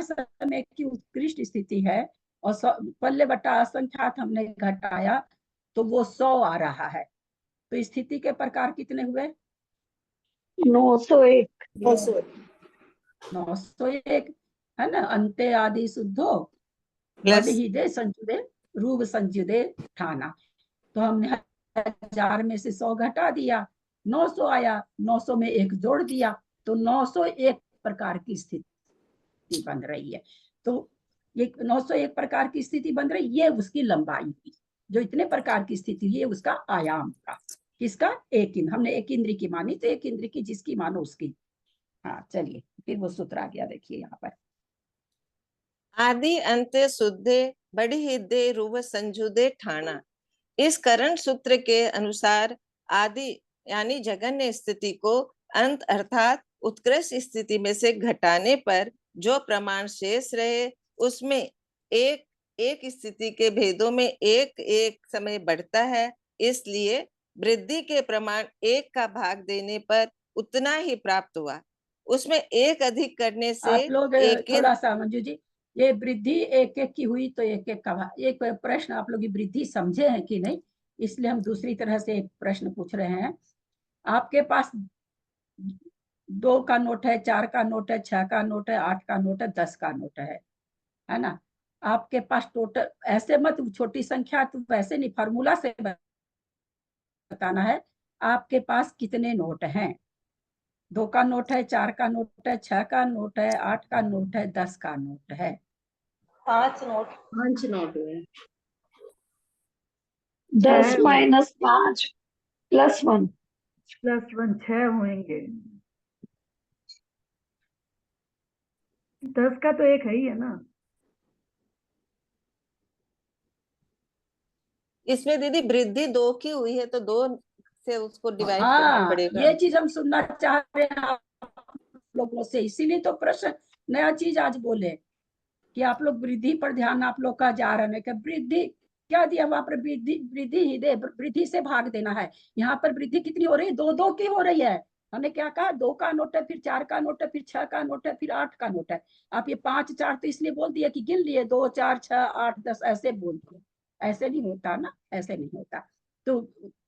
समय की उत्कृष्ट स्थिति है और पल्ले बटा असंख्यात हमने घटाया तो वो 100 आ रहा है। तो स्थिति के प्रकार कितने हुए? 901 है ना। अंते आदि शुद्धो दे संजुदे रूप संजुदे ठाना। तो हमने 1000 में से 100 घटा दिया, 900 आया, 900 में 1 जोड़ दिया, तो 901 प्रकार की स्थिति बन रही है। तो ये 901 प्रकार की स्थिति बन रही, ये उसकी लंबाई हुई। जो इतने प्रकार की स्थिति है उसका आयाम था। किसका? एक इंद्र। हमने एक इंद्र की मानी तो एक इंद्र की जिसकी मानो उसकी। हाँ चलिए फिर वो सूत्र आ गया, देखिए यहाँ पर। आदि अंत शुद्धे बड़ी हिदे रूप संजुदे ठाना। इस करण सूत्र के अनुसार आदि यानी जगन्य स्थिति को अंत अर्थात उत्कृष्ट स्थिति में से घटाने पर जो प्रमाण शेष रहे उसमें एक एक स्थिति के भेदों में एक एक समय बढ़ता है, इसलिए वृद्धि के प्रमाण एक का भाग देने पर उतना ही प्राप्त हुआ। उसमें एक अधिक करने से आप लोग एक थोड़ा सा मंजू जी, ये वृद्धि एक एक की हुई तो एक एक का एक प्रश्न आप लोग वृद्धि समझे हैं कि नहीं, इसलिए हम दूसरी तरह से एक प्रश्न पूछ रहे हैं। आपके पास 2 का नोट है, 4 का नोट है, 6 का नोट है, 8 का नोट है, 10 का नोट है ना? आपके पास टोटल ऐसे मत छोटी संख्या तो वैसे नहीं, फार्मूला से बताना है आपके पास कितने नोट हैं। 2 का नोट है, 4 का नोट है, 6 का नोट है, 8 का नोट है, 10 का नोट है। 5 नोट हुए। 10 माइनस 5 प्लस 1 6 होंगे। 10 का तो एक है ही है ना। इसमें दीदी वृद्धि 2 की हुई है तो 2 से उसको डिवाइड करना हाँ पड़ेगा। ये चीज हम सुनना चाह रहे हैं आप लोगों से, इसीलिए तो प्रश्न नया चीज आज बोले कि आप लोग वृद्धि पर ध्यान आप लोग का जा रहा है कि वृद्धि क्या दिया वहां पर? वृद्धि वृद्धि ही दे, वृद्धि से भाग देना है। यहाँ पर वृद्धि कितनी हो रही है? 2 की हो रही है। हमने क्या कहा? 2 का नोट है, फिर 4 का नोट है, फिर 6 का नोट है, फिर 8 का नोट है। आप ये 5 4 तो इसलिए बोल दिया कि गिन लिए, 2 4 6 8 10 ऐसे बोल दिए। ऐसे नहीं होता ना, ऐसे नहीं होता। तो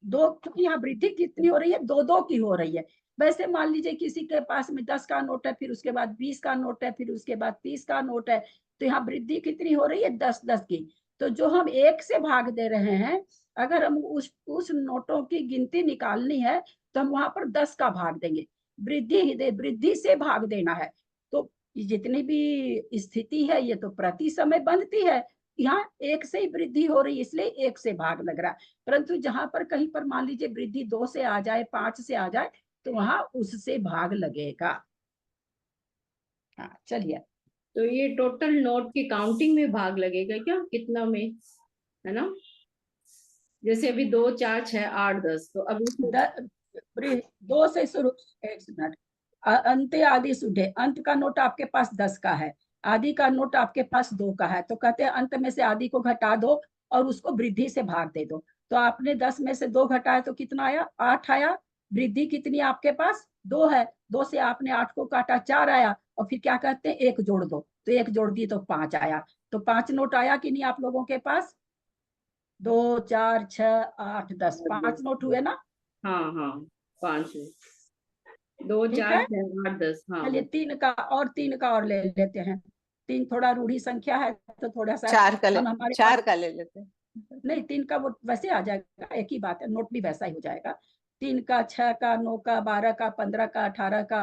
2 क्योंकि यहाँ वृद्धि कितनी हो रही है? 2 की हो रही है। वैसे मान लीजिए किसी के पास में 10 का नोट है, फिर उसके बाद 20 का नोट है, फिर उसके बाद 30 का नोट है, तो यहाँ वृद्धि कितनी हो रही है? 10 की। तो जो हम 1 से भाग दे रहे हैं, अगर हम उस नोटों की गिनती निकालनी है तो हम वहां पर 10 का भाग देंगे। वृद्धि से भाग देना है। तो जितनी भी स्थिति है ये तो प्रति समय बनती है, यहाँ 1 से ही वृद्धि हो रही है इसलिए 1 से भाग लग रहा है। परंतु जहां पर कहीं पर मान लीजिए वृद्धि 2 से आ जाए, 5 से आ जाए, तो वहां उससे भाग लगेगा। हाँ चलिए। तो ये टोटल नोट की काउंटिंग में भाग लगेगा क्या? कितना में, है ना? जैसे अभी 2 4 6 8 10, तो अभी 2 से शुरू। 1 मिनट। अंत आदि सुधे, अंत का नोट आपके पास 10 का है, आदि का नोट आपके पास 2 का है, तो कहते हैं अंत में से आदि को घटा दो और उसको वृद्धि से भाग दे दो। तो आपने 10 में से 2 घटाया तो कितना आया? 8 आया। वृद्धि कितनी आपके पास? 2 है। 2 से आपने 8 को काटा, 4 आया। और फिर क्या कहते हैं? 1 जोड़ दो, तो 1 जोड़ दी तो 5 आया। तो 5 नोट आया कि नहीं आप लोगों के पास? 2 4 6 8 10 5 नोट हुए ना? हाँ हाँ 5 2 ठीक 4 है। 6 8 10। हाँ चलिए 3 का और ले लेते हैं। 3 थोड़ा रूढ़ी संख्या है तो थोड़ा सा 4 का ले, हम हमारे 4 पास का ले लेते हैं। नहीं, 3 का वो वैसे आ जाएगा, एक ही बात है, नोट भी वैसा ही हो जाएगा। 3 का, 6 का, 9 का, 12 का, 15 का, 18 का।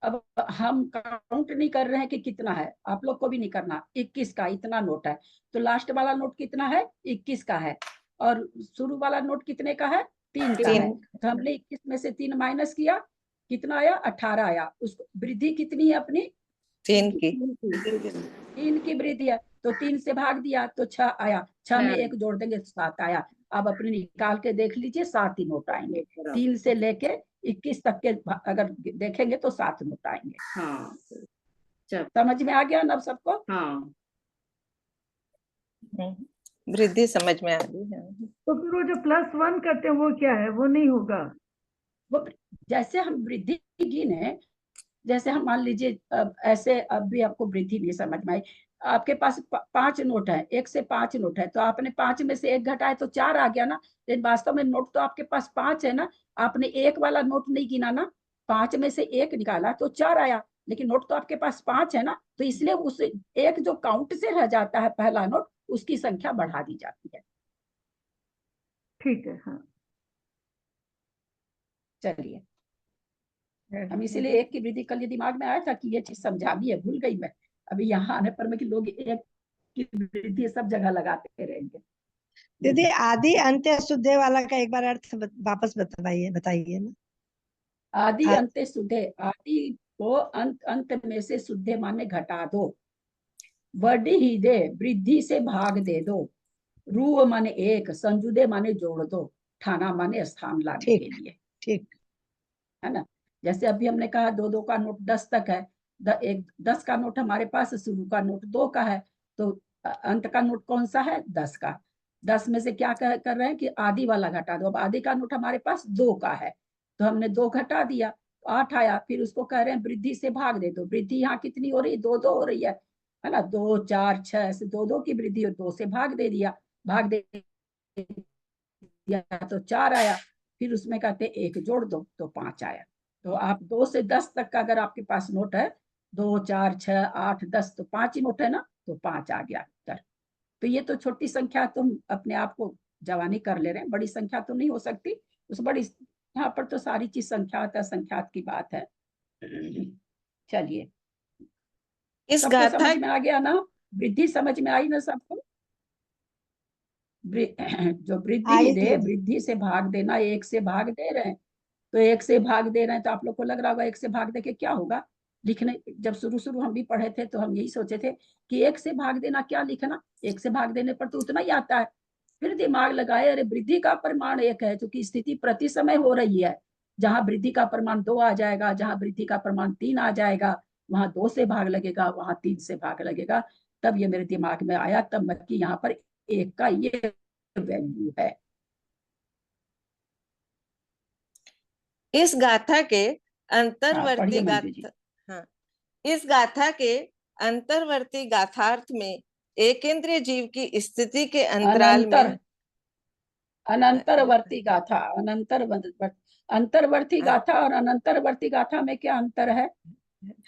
अब हम काउंट नहीं कर रहे हैं कि कितना है, आप लोग को भी नहीं करना। 21 का इतना नोट है, तो लास्ट वाला नोट कितना है? 21 का है। और शुरू वाला नोट कितने का है? 3 का है। तो हमने 21 में से 3 माइनस किया, कितना आया? 18 आया। उसको वृद्धि कितनी है अपनी? 3 की। 3 की वृद्धि है, तो 3 से भाग दिया तो 6 आया। 6 में 1 जोड़ देंगे तो 7 आया। अब अपने निकाल के देख लीजिए, 7 ही नोट आएंगे। 3 से लेके 21 तक के अगर देखेंगे तो 7 नोट आएंगे। हाँ समझ में आ गया ना सबको? हाँ वृद्धि समझ में आ गई है। तो फिर वो जो +1 करते हैं वो क्या है? वो नहीं होगा। वो जैसे हम वृद्धि गिने, जैसे हम मान लीजिए ऐसे, अब भी आपको वृद्धि नहीं समझ में आई। आपके पास 5 नोट है, 1 से 5 नोट है, तो आपने 5 में से 1 घटाए तो 4 आ गया ना। लेकिन वास्तव में नोट तो आपके पास 5 है ना, आपने 1 वाला नोट नहीं गिना ना, 5 में से 1 निकाला तो 4 आया। लेकिन नोट तो आपके पास 5 है ना, तो इसलिए उस एक जो काउंट से रह जाता है पहला नोट, उसकी संख्या बढ़ा दी जाती है। ठीक है। हाँ चलिए, हम इसीलिए 1 की वृद्धि, कल ये दिमाग में आया था कि ये चीज समझा दी है, भूल गई मैं। अभी यहाँ आने पर मैं कि लोग 1 की वृद्धि सब जगह लगाते रहेंगे। दीदी आदि अंत्य शुद्धे वाला का एक बार अर्थ वापस बताइए ना। आदि अंत्य शुद्धे, आदि को अंत, अंत में से शुद्धे माने घटा दो, बढ़ी ही दे वृद्धि से भाग दे दो, रू माने एक, संजुदे माने जोड़ दो, ठाना माने स्थान लाने के लिए। ठीक है ना। जैसे अभी हमने कहा 2-2 का नोट 10 तक है, 10 का नोट हमारे पास, शुरू का नोट 2 का है, तो अंत का नोट कौन सा है? 10 का। 10 में से क्या कर रहे हैं कि आदि वाला घटा दो। अब आदि का नोट हमारे पास 2 का है, तो हमने 2 घटा दिया, 8 आया। फिर उसको कह रहे हैं वृद्धि से भाग दे दो। वृद्धि यहाँ कितनी हो रही? 2-2 हो रही है ना। 2, 4, 6 ऐसे 2-2 की वृद्धि, और 2 से भाग दे दिया, भाग दे दिया तो 4 आया। फिर उसमें कहते 1 जोड़ दो तो 5 आया। तो आप 2 से 10 तक का अगर आपके पास नोट है, 2, 4, 6, 8, 10, तो 5 ही नोट है ना, तो 5 आ गया उत्तर। तो ये तो छोटी संख्या, तुम अपने आप को जवानी कर ले रहे हैं, बड़ी संख्या तो नहीं हो सकती उस बड़ी। यहाँ पर तो सारी चीज संख्यात असंख्यात की बात है। चलिए, इस सबको गाथा समझ में आ गया ना? वृद्धि समझ में आई ना सबको? जो वृद्धि दे, वृद्धि से भाग देना, 1 से भाग दे रहे हैं, तो 1 से भाग दे रहे हैं, तो आप लोग को लग रहा होगा 1 से भाग दे के क्या होगा लिखने। जब शुरू हम भी पढ़े थे तो हम यही सोचे थे कि 1 से भाग देना क्या लिखना, 1 से भाग देने पर तो उतना ही आता है। फिर दिमाग लगाए, अरे वृद्धि का परिमाण 1 है, क्योंकि स्थिति प्रति समय हो रही है। जहां वृद्धि का परिमाण 2 आ जाएगा, जहां वृद्धि का परिमाण 3 आ जाएगा, वहां 2 से भाग लगेगा, वहां 3 से भाग लगेगा। तब ये मेरे दिमाग में आया, तब मैं कि यहाँ पर 1 का ये वैल्यू है। इस गाथा के अंतर्वर्ती हाँ, इस गाथा के अंतर्वर्ती गाथार्थ में एकेंद्रीय जीव की स्थिति के अंतराल में अनंतरवर्ती गाथा, अंतर्वर्ती गाथा और अनंतरवर्ती गाथा में क्या अंतर है?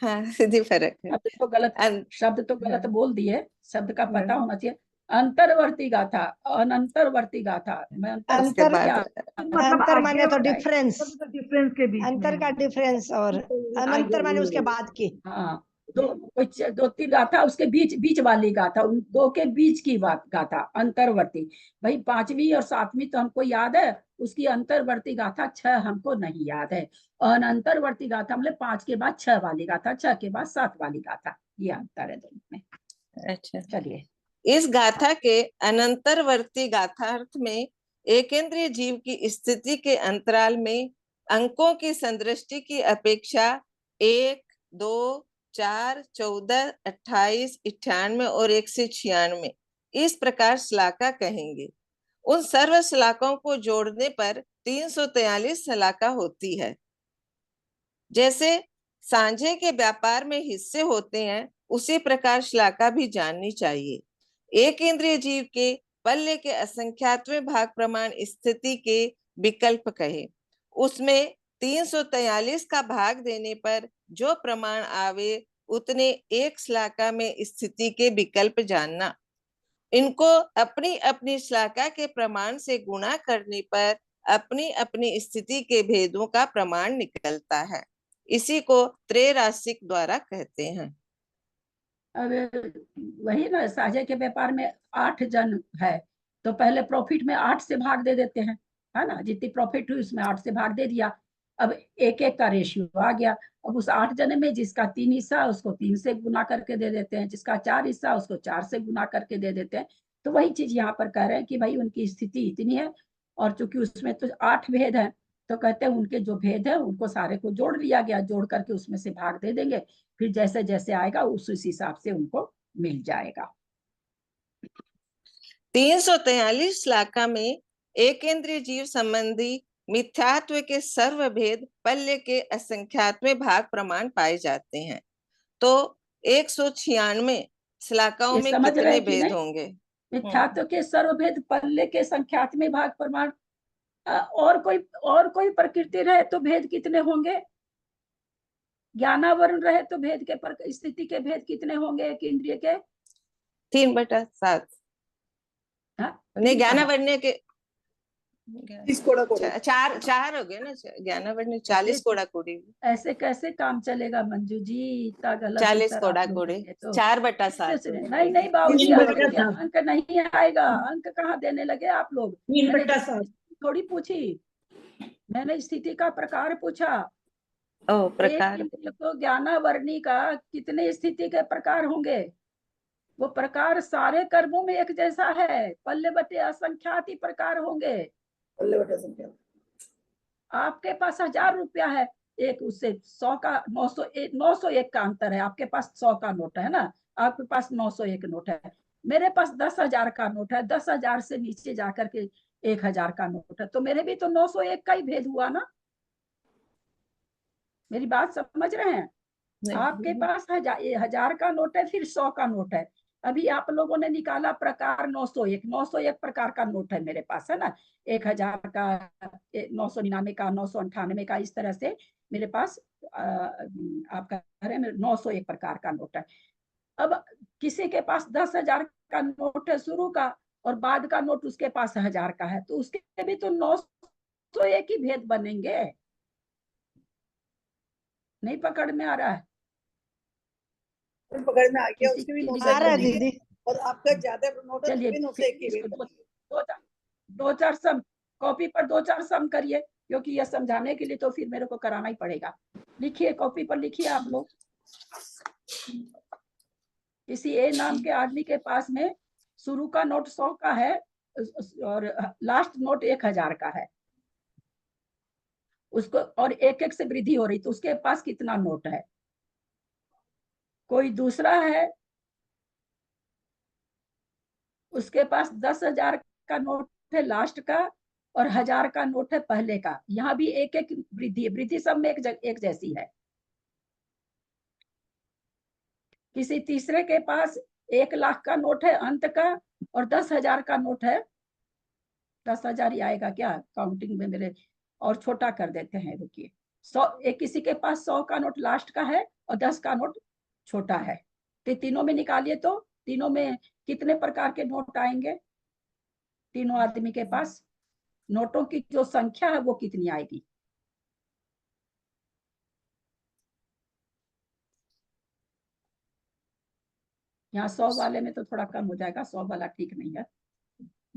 हाँ, सीधी फर्क है। शब्द तो गलत बोल दिए, शब्द का पता होना चाहिए। अंतर्वर्ती गाथा, अनंतरवर्ती गाथा में अंतर माने तो डिफरेंस, डिफरेंस के बीच अंतर का डिफरेंस, और अनंतर माने उसके बाद की। हाँ, 2-3 गाथा उसके बीच वाली गाथा, उन 2 के बीच की बात गाथा अंतर्वर्ती। भाई 5वीं और 7वीं तो हमको याद है, उसकी अंतर्वर्ती गाथा 6 हमको नहीं याद है। अनंतरवर्ती गाथा मतलब 5 के बाद 6 वाली गाथा, 6 के बाद 7 वाली गाथा, ये अंतर है दोनों में। अच्छा, चलिए, इस गाथा के अनंतरवर्ती गाथार्थ में एकेंद्रीय जीव की स्थिति के अंतराल में अंकों की संदृष्टि की अपेक्षा 1, 2, 4, 14, 28, 98 और 196 इस प्रकार श्लाका कहेंगे। उन सर्व श्लाकों को जोड़ने पर 343 श्लाका होती है। जैसे सांझे के व्यापार में हिस्से होते हैं, उसी प्रकार श्लाका भी जाननी चाहिए। एक इंद्रिय जीव के पल्ले के असंख्यातवें भाग प्रमाण स्थिति के विकल्प कहे, उसमें 343 का भाग देने पर जो प्रमाण आवे उतने एक श्लाका में स्थिति के विकल्प जानना। इनको अपनी अपनी श्लाका के प्रमाण से गुणा करने पर अपनी अपनी स्थिति के भेदों का प्रमाण निकलता है। इसी को त्रैराशिक द्वारा कहते हैं। अब वही ना, साझे के व्यापार में 8 जन है, तो पहले प्रॉफिट में 8 से भाग दे देते हैं, है ना। जितनी प्रॉफिट हुई उसमें 8 से भाग दे दिया। अब 1-1 का रेशियो आ गया। अब उस 8 जने में जिसका 3 हिस्सा उसको 3 से गुना करके दे देते हैं, जिसका 4 हिस्सा उसको 4 से गुना करके दे देते हैं। तो वही चीज यहाँ पर कह रहे हैं कि भाई उनकी स्थिति इतनी है, और चूंकि उसमें तो 8 भेद है, तो कहते हैं उनके जो भेद है उनको सारे को जोड़ लिया गया, जोड़ करके उसमें से भाग दे देंगे। फिर जैसे जैसे आएगा उस हिसाब से उनको मिल जाएगा। 343 श्लाका में एकेंद्रीय जीव संबंधी मिथ्यात्व के सर्वभेद पल्ले के असंख्यातवें भाग प्रमाण पाए जाते हैं। तो 196 श्लाकाओं में कितने भेद होंगे? मिथ्यात्व के सर्वभेद पल्ले के संख्यातवें भाग प्रमाण, और कोई प्रकृति रहे तो भेद कितने होंगे? ज्ञानावरण रहे तो भेद के स्थिति के भेद कितने होंगे एक इंद्रिय के? 3/7। नहीं, ज्ञानावरण के 30 कोड़ा कोड़ी। चार चार हो गए ना, 11 बढ़ने 40 कोड़ा कोड़ी। ऐसे कैसे काम चलेगा मंजू जी, इतना गलत 40 उत्तर कोड़ा आप लोग कोड़ी, देंगे तो 4/7। नहीं नहीं बाबूजी, 3/7। अंक नहीं आएगा। अंक कहाँ देने लगे आप लोग? 3/7। थोड़ी पूछी मैंने, स्थिति का प्रकार पूछा। ओ प्रकार। तो ज्ञानावर्णी का कितने स्थिति के प्रकार होंगे? वो प्रकार सारे कर्मों में एक जैसा है, पल्ले बटे असंख्यात ही प्रकार होंगे। पल्ले बटे असंख्यात। आपके पास 1000 रुपया है, एक उससे 100 का 901 का अंतर है। आपके पास 100 का नोट है ना, आपके पास 901 नोट है। मेरे पास 10,000 का नोट है, 10,000 से नीचे जाकर के 1,000 का नोट है, तो मेरे भी तो 901 का ही भेद हुआ ना। मेरी बात समझ रहे हैं? आपके पास 1000 का नोट है, फिर 100 का नोट है। अभी आप लोगों ने निकाला प्रकार 901 प्रकार का नोट है मेरे पास, है ना। 1000 का, 999 का, 998 का, इस तरह से मेरे पास आपका 901 प्रकार का नोट है। अब किसी के पास 10,000 का नोट है शुरू का, और बाद का नोट उसके पास 1000 का है, तो उसके भी तो 901 ही भेद बनेंगे। नहीं पकड़ में आ रहा है? पकड़ में आ गया, उसके भी 901 बनेंगे और आपका ज्यादा नोट है, चलिए, उसके 901 की भेद। दो चार सम कॉपी पर 2-4 सम करिए, क्योंकि यह समझाने के लिए तो फिर मेरे को कराना ही पड़ेगा। लिखिए, कॉपी पर लिखिए आप लोग। किसी ए नाम के आदमी के पास में शुरू का नोट 100 का है और लास्ट नोट 1000 का है। उसको और एक एक से वृद्धि हो रही, तो उसके पास कितना नोट है? कोई दूसरा है, उसके पास 10,000 का नोट है लास्ट का, और 1000 का नोट है पहले का। यहाँ भी एक एक वृद्धि, वृद्धि सब में एक जैसी है। किसी तीसरे के पास 1,00,000 का नोट है अंत का, और 10,000 का नोट है। 10,000 ही आएगा क्या काउंटिंग में मेरे? और छोटा कर देते हैं, रुकिए। 100, एक किसी के पास 100 का नोट लास्ट का है और 10 का नोट छोटा है, तो तीनों में निकालिए, तो तीनों में कितने प्रकार के नोट आएंगे? तीनों आदमी के पास नोटों की जो संख्या है वो कितनी आएगी? यहाँ 100 वाले में तो थोड़ा कम हो जाएगा, 100 वाला ठीक नहीं है,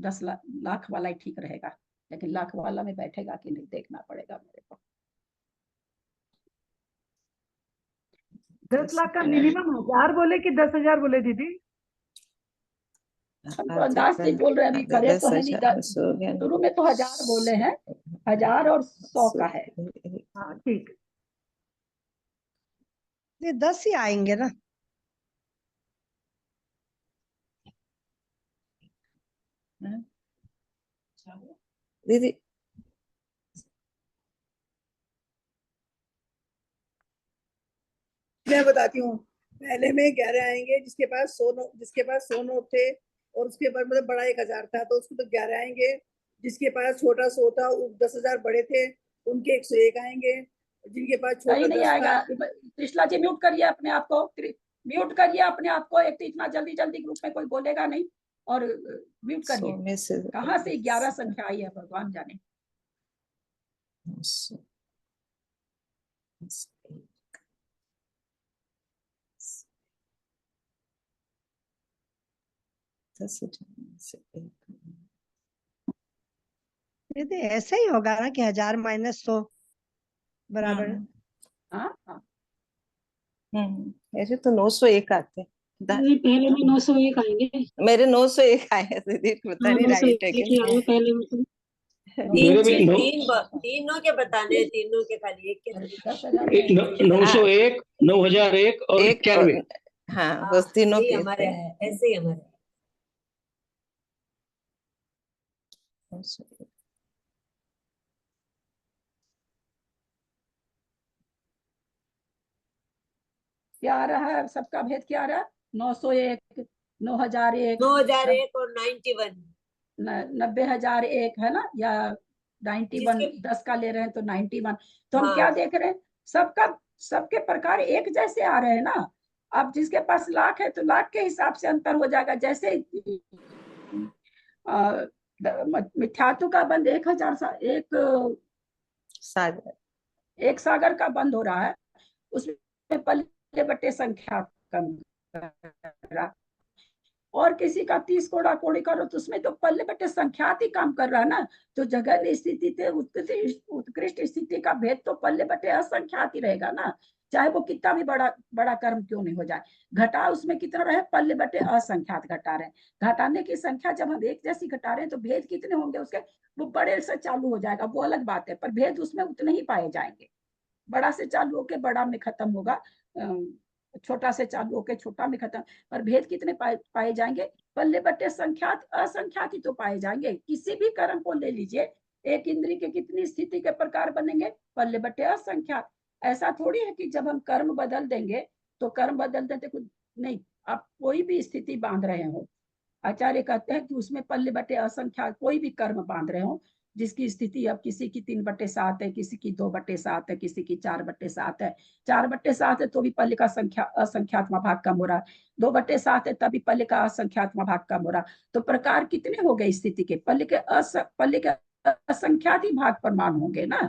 10 लाख वाला ही ठीक रहेगा। लेकिन लाख वाला में बैठेगा कि नहीं देखना पड़ेगा मेरे को। 10 लाख का मिनिमम 1000 बोले कि 10,000 बोले दीदी? हम तो अंदाज से बोल रहे हैं, अभी करे तो है नहीं। शुरू में तो 1000 बोले हैं, 1000 और 100 का है। हाँ ठीक, 10 ही आएंगे ना। दीदी मैं बताती हूँ, पहले में 11 आएंगे, जिसके पास 100 नोट थे और उसके बाद मतलब बड़ा 1000 था, तो उसको तो 11 आएंगे। जिसके पास छोटा 100 था, 10,000 बड़े थे, उनके 101 आएंगे। जिनके पास छोटा नहीं आएगा। कृष्णा जी म्यूट करिए अपने आप को, म्यूट करिए अपने आप को। एक तो इतना जल्दी जल्दी ग्रुप में कोई बोलेगा नहीं, और म्यूट करिए। कहाँ से 11 संख्या आई है भगवान जाने। दीदी ऐसा ही होगा ना कि 1000 माइनस 100 बराबर है। हाँ ऐसे तो 901 आते हैं। पहले में 901 आएंगे। मेरे 901 आए हैं दीदी, पता नहीं राइट है कि पहले में तो तीनों के बताने हैं, तीनों के खाली एक के 901, 9,001 और 91। हाँ बस तीनों के हमारे है, ऐसे ही हमारे। क्या आ रहा है सबका भेद? क्या आ रहा है? 901, 9,001, 9,001 और 91, 90,001 है ना, या 91। 10 का ले रहे हैं तो 91। तो हम क्या देख रहे हैं? सबके प्रकार एक जैसे आ रहे हैं ना। अब जिसके पास लाख है तो लाख के हिसाब से अंतर हो जाएगा। जैसे मिथ्यात्व का बंध 1000 एक सागर का बंद हो रहा है, उसमें पल्ले बटे संख्या कम कर रहा, और किसी का 30 कोड़ा कोड़ी करो तो उसमें तो पल्ले बटे संख्यात ही काम कर रहा है ना। तो जघन्य स्थिति से उत्कृष्ट स्थिति का भेद तो पल्ले बटे असंख्यात ही रहेगा ना, चाहे वो कितना भी बड़ा बड़ा कर्म क्यों नहीं हो जाए। घटा उसमें कितना रहे, पल्ले बटे असंख्यात घटा रहे, घटाने की संख्या जब हम एक जैसी घटा रहे हैं तो भेद कितने होंगे उसके, वो बड़े से चालू हो जाएगा, वो अलग बात है, पर भेद उसमें उतने ही पाए जाएंगे। बड़ा से चालू होके बड़ा में खत्म होगा, छोटा से चालू होके छोटा में खत्म, पर भेद कितने पाए जाएंगे, पल्ले बटे संख्यात असंख्यात ही तो पाए जाएंगे। किसी भी कर्म को ले लीजिए, एक इंद्री के कितनी स्थिति के प्रकार बनेंगे, पल्ले बटे असंख्यात। ऐसा थोड़ी है कि जब हम कर्म बदल देंगे तो कर्म बदल देते कुछ नहीं, आप कोई भी स्थिति बांध रहे हो, आचार्य कहते हैं कि उसमें पल्ले बटे असंख्यात कोई भी कर्म बांध रहे हो, जिसकी स्थिति अब किसी की 3/7 है, किसी की 2/7 है, किसी की 4/7 है। 4/7 है तो भी पल्ले का संख्या असंख्यात्मा भाग कम हो रहा है, 2/7 है तभी पल्ले का असंख्यात्मा भाग कम हो रहा। तो प्रकार कितने हो गए स्थिति के, पल्ले के असंख्यात ही भाग प्रमाण होंगे ना,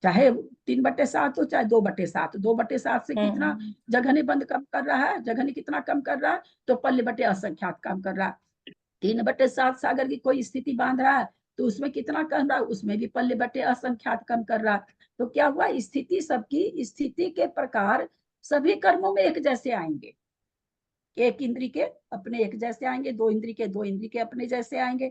चाहे 3/7 हो चाहे 2/7। 2/7 से कितना जघन्य बंद कम कर रहा है, जघन्य कितना कम कर रहा है, तो पल्ले बटे असंख्यात कम कर रहा है। 3/7 सागर की कोई स्थिति बांध रहा है तो उसमें कितना कम रहा, उसमें भी पल्ले बटे असंख्यात कम कर रहा। तो क्या हुआ, स्थिति सबकी स्थिति के प्रकार सभी कर्मों में एक जैसे आएंगे, एक इंद्री के अपने एक जैसे आएंगे, 2 इंद्री के अपने जैसे आएंगे,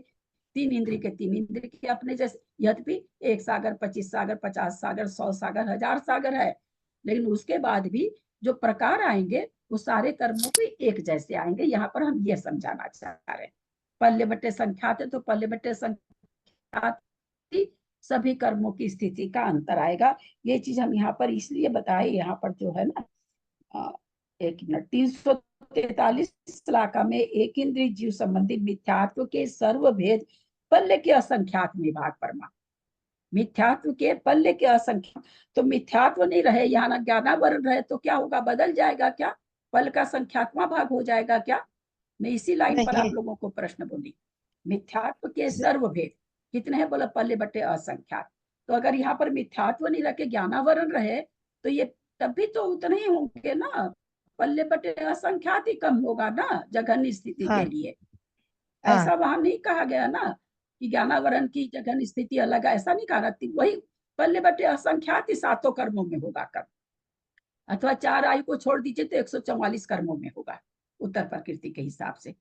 3 इंद्री के अपने जैसे। यद्यपि 1 सागर 25 सागर 50 सागर 100 सागर 1000 सागर है, लेकिन उसके बाद भी जो प्रकार आएंगे वो सारे कर्मों के एक जैसे आएंगे। यहाँ पर हम ये समझाना चाह रहे हैं, पल्ले बटे संख्यात है तो पल्ले बटे संख्यात सभी कर्मों की स्थिति का अंतर आएगा। ये चीज हम यहाँ पर इसलिए बताए, यहाँ पर जो है ना, एक मिनट, 343 श्लोका में एक इंद्रिय जीव संबंधी मिथ्यात्व के सर्वभेद पल्ले के असंख्यात में भाग परमा, मिथ्यात्व के पल्ले के असंख्यात, तो मिथ्यात्व नहीं रहे, यहाँ ना ज्ञानावरण रहे तो क्या होगा, बदल जाएगा क्या, पल का संख्यात्मा भाग हो जाएगा क्या। मैं इसी लाइन पर आप लोगों को प्रश्न बोली, मिथ्यात्व के सर्वभेद कितने हैं, बोला पल्ले बटे असंख्यात। तो अगर यहाँ पर मिथ्यात्व नहीं रखे ज्ञानावरण रहे तो ये तब भी तो उतने ही होंगे ना, पल्ले बटे असंख्यात ही कम होगा ना जघन्य स्थिति के लिए। ऐसा वहां नहीं कहा गया ना कि ज्ञानावरण की जघन्य स्थिति अलग है, ऐसा नहीं कहा, वही पल्ले बटे असंख्यात ही सातों कर्मों में होगा कर्म, अथवा 4 आयु को छोड़ दीजिए तो 144 कर्मों में होगा उत्तर प्रकृति के हिसाब से।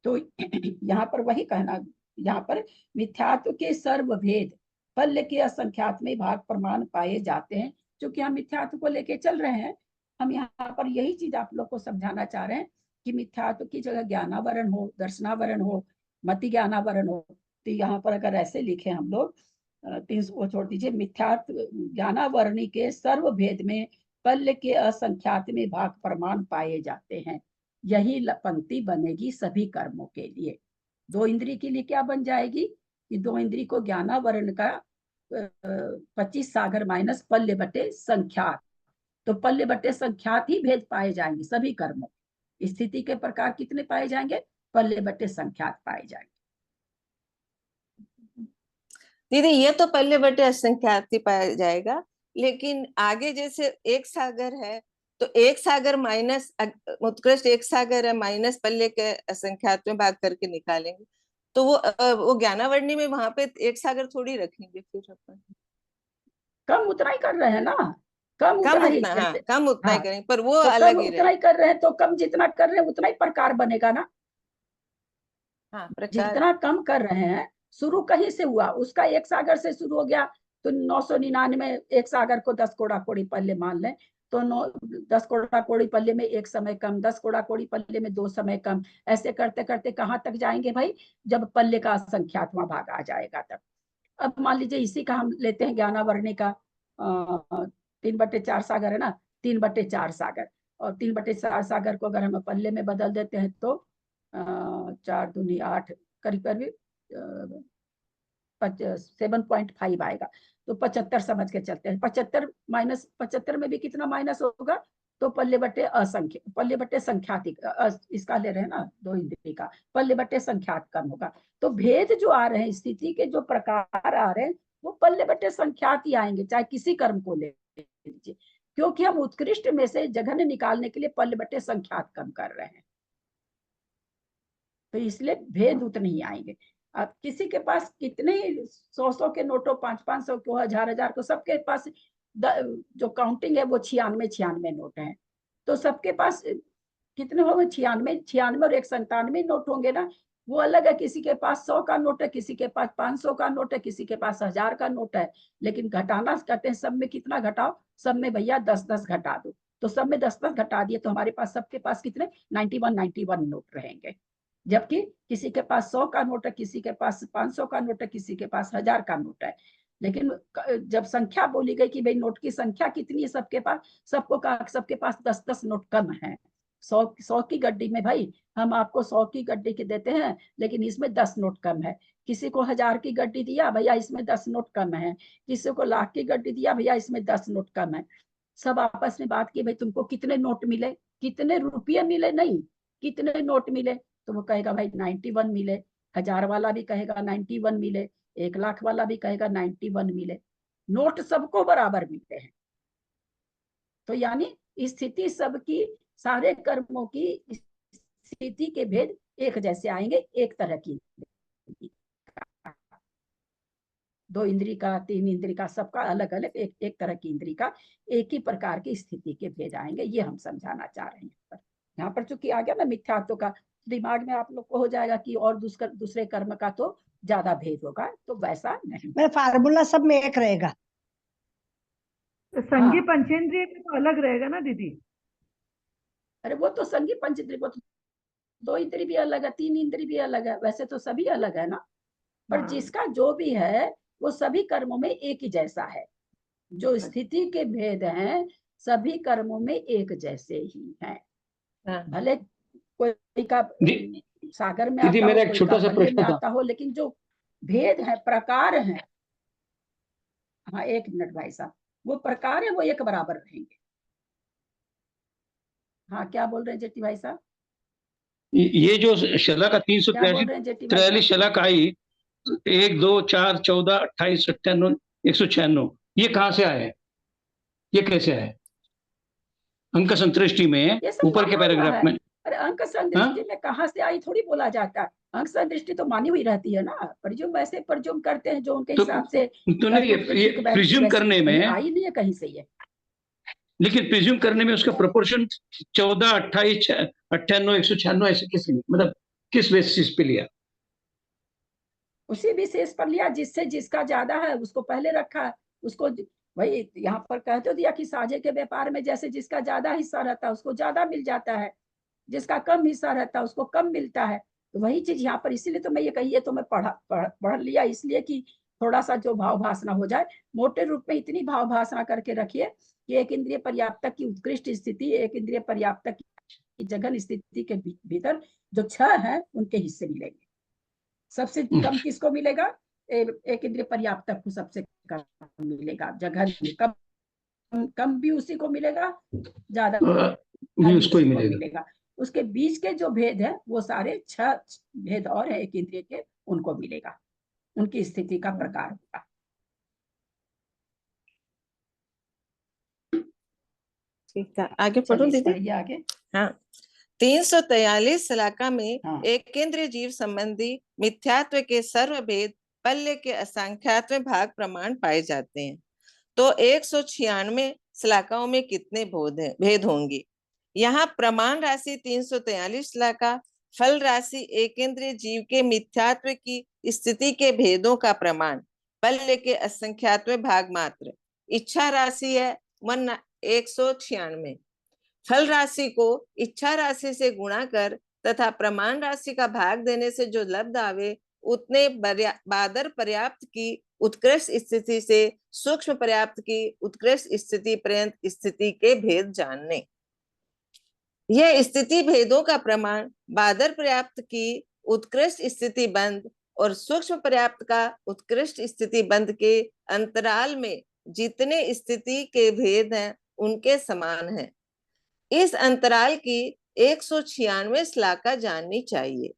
तो यहाँ पर वही कहना, यहाँ पर मिथ्यात्व के सर्वभेद पल्ले के असंख्यात में भाग प्रमाण पाए जाते हैं। क्योंकि हम मिथ्यात्व को लेके चल रहे हैं, हम यहाँ पर यही चीज आप लोग को समझाना चाह रहे हैं कि मिथ्यात्व की जगह ज्ञानावरण हो, दर्शनावरण हो, मति ज्ञानावरण हो। तो यहाँ पर अगर ऐसे लिखे हम लोग 300 को छोड़ दीजिए, मिथ्यात्व ज्ञानावरणी के सर्वभेद में पल्ले के असंख्यात में भाग प्रमाण पाए जाते हैं, यही पंक्ति बनेगी सभी कर्मों के लिए। 2 इंद्री के लिए क्या बन जाएगी कि 2 इंद्री को ज्ञानावरण का 25 सागर माइनस पल्ले बटे संख्यात, तो पल्ले बटे संख्यात ही भेद पाए जाएंगे सभी कर्मों। स्थिति के प्रकार कितने पाए जाएंगे, पल्ले बटे संख्यात पाए जाएंगे। दीदी ये तो पल्ले बटे असंख्यात ही पाया जाएगा, लेकिन आगे जैसे 1 सागर है तो 1 सागर माइनस उत्कृष्ट 1 सागर है माइनस पल्ले के असंख्यात में भाग करके निकालेंगे, तो वो ज्ञानावरणी में वहां पे 1 सागर थोड़ी रखेंगे, फिर अपन कम उतना ही कर रहे हैं ना, कम उतना ही करेंगे, पर वो तो अलग कम ही उतना ही कर रहे हैं, तो कम जितना कर रहे हैं उतना ही प्रकार बनेगा ना। प्रकार जितना कम कर रहे हैं, शुरू कहीं से हुआ, उसका 1 सागर से शुरू हो गया तो 999 1 सागर को 10 कोड़ा कोड़ी पल्ले मान लें तो 10 कोड़ा कोड़ी पल्ले में 1 समय कम, 10 कोड़ा कोड़ी पल्ले में 2 समय कम, ऐसे करते करते कहाँ तक जाएंगे भाई, जब पल्ले का संख्यात्मा भाग आ जाएगा तब। अब मान लीजिए इसी का हम लेते हैं ज्ञानावरणी का 3/4 सागर है ना, 3/4 सागर, और 3/4 सागर को अगर हम पल्ले में बदल देते हैं तो 4 दूनी 8 करीब करीब 7.5 आएगा, तो 75 समझ के चलते हैं। 75 माइनस 75 में भी कितना माइनस होगा, तो पल्ले बट्टे असंख्य, पल्ले बट्टे संख्यातिक, इसका ले रहे हैं ना 2 इंद्रिय का, पल्ले बट्टे संख्यात कर्म होगा। तो भेद जो आ रहे हैं, स्थिति के जो प्रकार आ रहे हैं, वो पल्ले बट्टे संख्यात ही आएंगे, चाहे किसी कर्म को ले लीजिए, क्योंकि हम उत्कृष्ट में से जघन्य निकालने के लिए पल्ले बट्टे संख्यात कर्म कर रहे हैं, तो इसलिए भेद उतने ही आएंगे। अब किसी के पास कितने 100 के नोटों, 500 को, 1000 को, सबके पास जो काउंटिंग है वो 96 नोट हैं, तो सबके पास कितने होंगे? 96 और 197 नोट होंगे ना, वो अलग है। किसी के पास 100 का नोट है, किसी के पास 500 का नोट है, किसी के पास 1000 का नोट है, लेकिन घटाना कहते हैं सब में कितना घटाओ, सब में भैया 10-10 घटा दो, तो सब में 10-10 घटा दिए तो हमारे पास सबके पास कितने 91 नोट रहेंगे। जबकि किसी के पास 100 का नोट है, किसी के पास 500 का नोट है, किसी के पास 1000 का नोट है, लेकिन जब संख्या बोली गई कि भाई नोट की संख्या कितनी है सबके पास, सबको कहा सबके पास 10-10 नोट कम है। 100 की गड्डी में भाई हम आपको 100 की गड्डी के देते हैं, लेकिन इसमें 10 नोट कम है। किसी को 1000 की गड्डी दिया, भैया इसमें 10 नोट कम है। किसी को लाख की गड्डी दिया, भैया इसमें 10 नोट कम है। सब आपस में बात की, भाई तुमको कितने नोट मिले, कितने रुपये मिले, नहीं कितने नोट मिले, तो वो कहेगा भाई 91 मिले। 1000 वाला भी कहेगा 91 मिले, 1 लाख वाला भी कहेगा 91 मिले, नोट सबको बराबर मिलते हैं। तो यानी स्थिति सबकी, सारे कर्मों की स्थिति के भेद एक जैसे आएंगे, एक तरह की 2 इंद्री का, 3 इंद्री का, सबका अलग अलग एक तरह की इंद्री का एक ही प्रकार की स्थिति के भेद आएंगे, ये हम समझाना चाह रहे हैं। यहाँ पर चूंकि आ गया ना मिथ्यात्व का, दिमाग में आप लोग को हो जाएगा कि और दूसरे कर्म का तो ज्यादा भेद होगा, तो वैसा नहीं। मैं फार्मूला सब में एक रहेगा। तो संगी पंचेंद्रिय में तो अलग रहेगा ना दीदी? अरे वो तो संगी पंचेंद्रिय, वो तो 2 इंद्री भी अलग है, 3 इंद्री भी अलग है, वैसे तो सभी अलग है ना, पर जिसका जो भी है वो सभी कर्मों में एक ही जैसा है। जो स्थिति के भेद हैं सभी कर्मों में एक जैसे ही हैं। भले कोई का सागर में दीदी आता मेरा हो, एक छोटा सा प्रश्न था। आता हो, लेकिन जो भेद है, प्रकार है, हाँ 1 मिनट भाई साहब, वो प्रकार है वो एक बराबर रहेंगे। हाँ क्या बोल रहे हैं जेठी भाई साहब? ये जो शलाका 343 शलाका आई, 1, 2, 4, 14, 28, 98, 196, ये कहाँ से आए? ये कैसे है? अंक संतृष्टि में ऊपर के पैराग्राफ में। अरे अंक संदृष्टि में कहाँ से आई थोड़ी बोला जाता है, अंक संदृष्टि तो मानी हुई रहती है ना, परजुम वैसे परजुम करते हैं जो उनके हिसाब से। तो नहीं, ये प्रिज्यूम करने में आई नहीं है कहीं से ये, लेकिन प्रिज्यूम करने में उसका प्रोपोर्शन 14, 28, 98, 196 ऐसे मतलब किस बेसिस पे लिया? उसी विशेष पर लिया, जिससे जिसका ज्यादा है उसको पहले रखा, उसको वही यहाँ पर कहते दिया कि साझे के व्यापार में जैसे जिसका ज्यादा हिस्सा रहता है उसको ज्यादा मिल जाता है, जिसका कम हिस्सा रहता है उसको कम मिलता है। तो वही चीज यहाँ पर, इसीलिए तो मैं ये कही है, तो मैं पढ़ लिया इसलिए कि थोड़ा सा जो भाव भाषणा हो जाए। मोटे रूप में इतनी भाव भाषणा करके रखिए कि एक इंद्रिय पर्याप्तक की उत्कृष्ट स्थिति, एक इंद्रिय पर्याप्तक की जघन स्थिति के भीतर जो 6 है उनके हिस्से मिलेंगे। सबसे कम किसको मिलेगा? एक इंद्रिय पर्याप्तक को सबसे कम मिलेगा, जघन कम भी उसी को मिलेगा, ज्यादा भी उसको ही मिलेगा। उसके बीच के जो भेद है वो सारे 6 भेद और है एक इंद्रिय के, उनको मिलेगा, उनकी स्थिति का प्रकार होगा। ठीक है, आगे पढ़ो दीदी। आगे हाँ, 343 शलाका में एक केंद्रीय जीव संबंधी मिथ्यात्व के सर्वभेद पल्ले के असंख्यात्व भाग प्रमाण पाए जाते हैं। तो 196 शलाकाओं में कितने भेद होंगे? यहाँ प्रमाण राशि 343 शलाका, फल राशि एकेंद्रीय जीव के मिथ्यात्व की स्थिति के भेदों का प्रमाण पल्ले के असंख्यात्व भाग मात्र। इच्छा राशि है 196। फल राशि को इच्छा राशि से गुणा कर तथा प्रमाण राशि का भाग देने से जो लब्ध आवे उतने बादर पर्याप्त की उत्कृष्ट स्थिति से सूक्ष्म पर्याप्त की उत्कृष्ट स्थिति पर्यंत स्थिति के भेद जानने। यह स्थिति भेदों का प्रमाण बादर पर्याप्त की उत्कृष्ट स्थिति बंद और सूक्ष्म पर्याप्त का उत्कृष्ट स्थिति बंद के अंतराल में जितने स्थिति के भेद हैं उनके समान है। इस अंतराल की 196 श्लाका जाननी चाहिए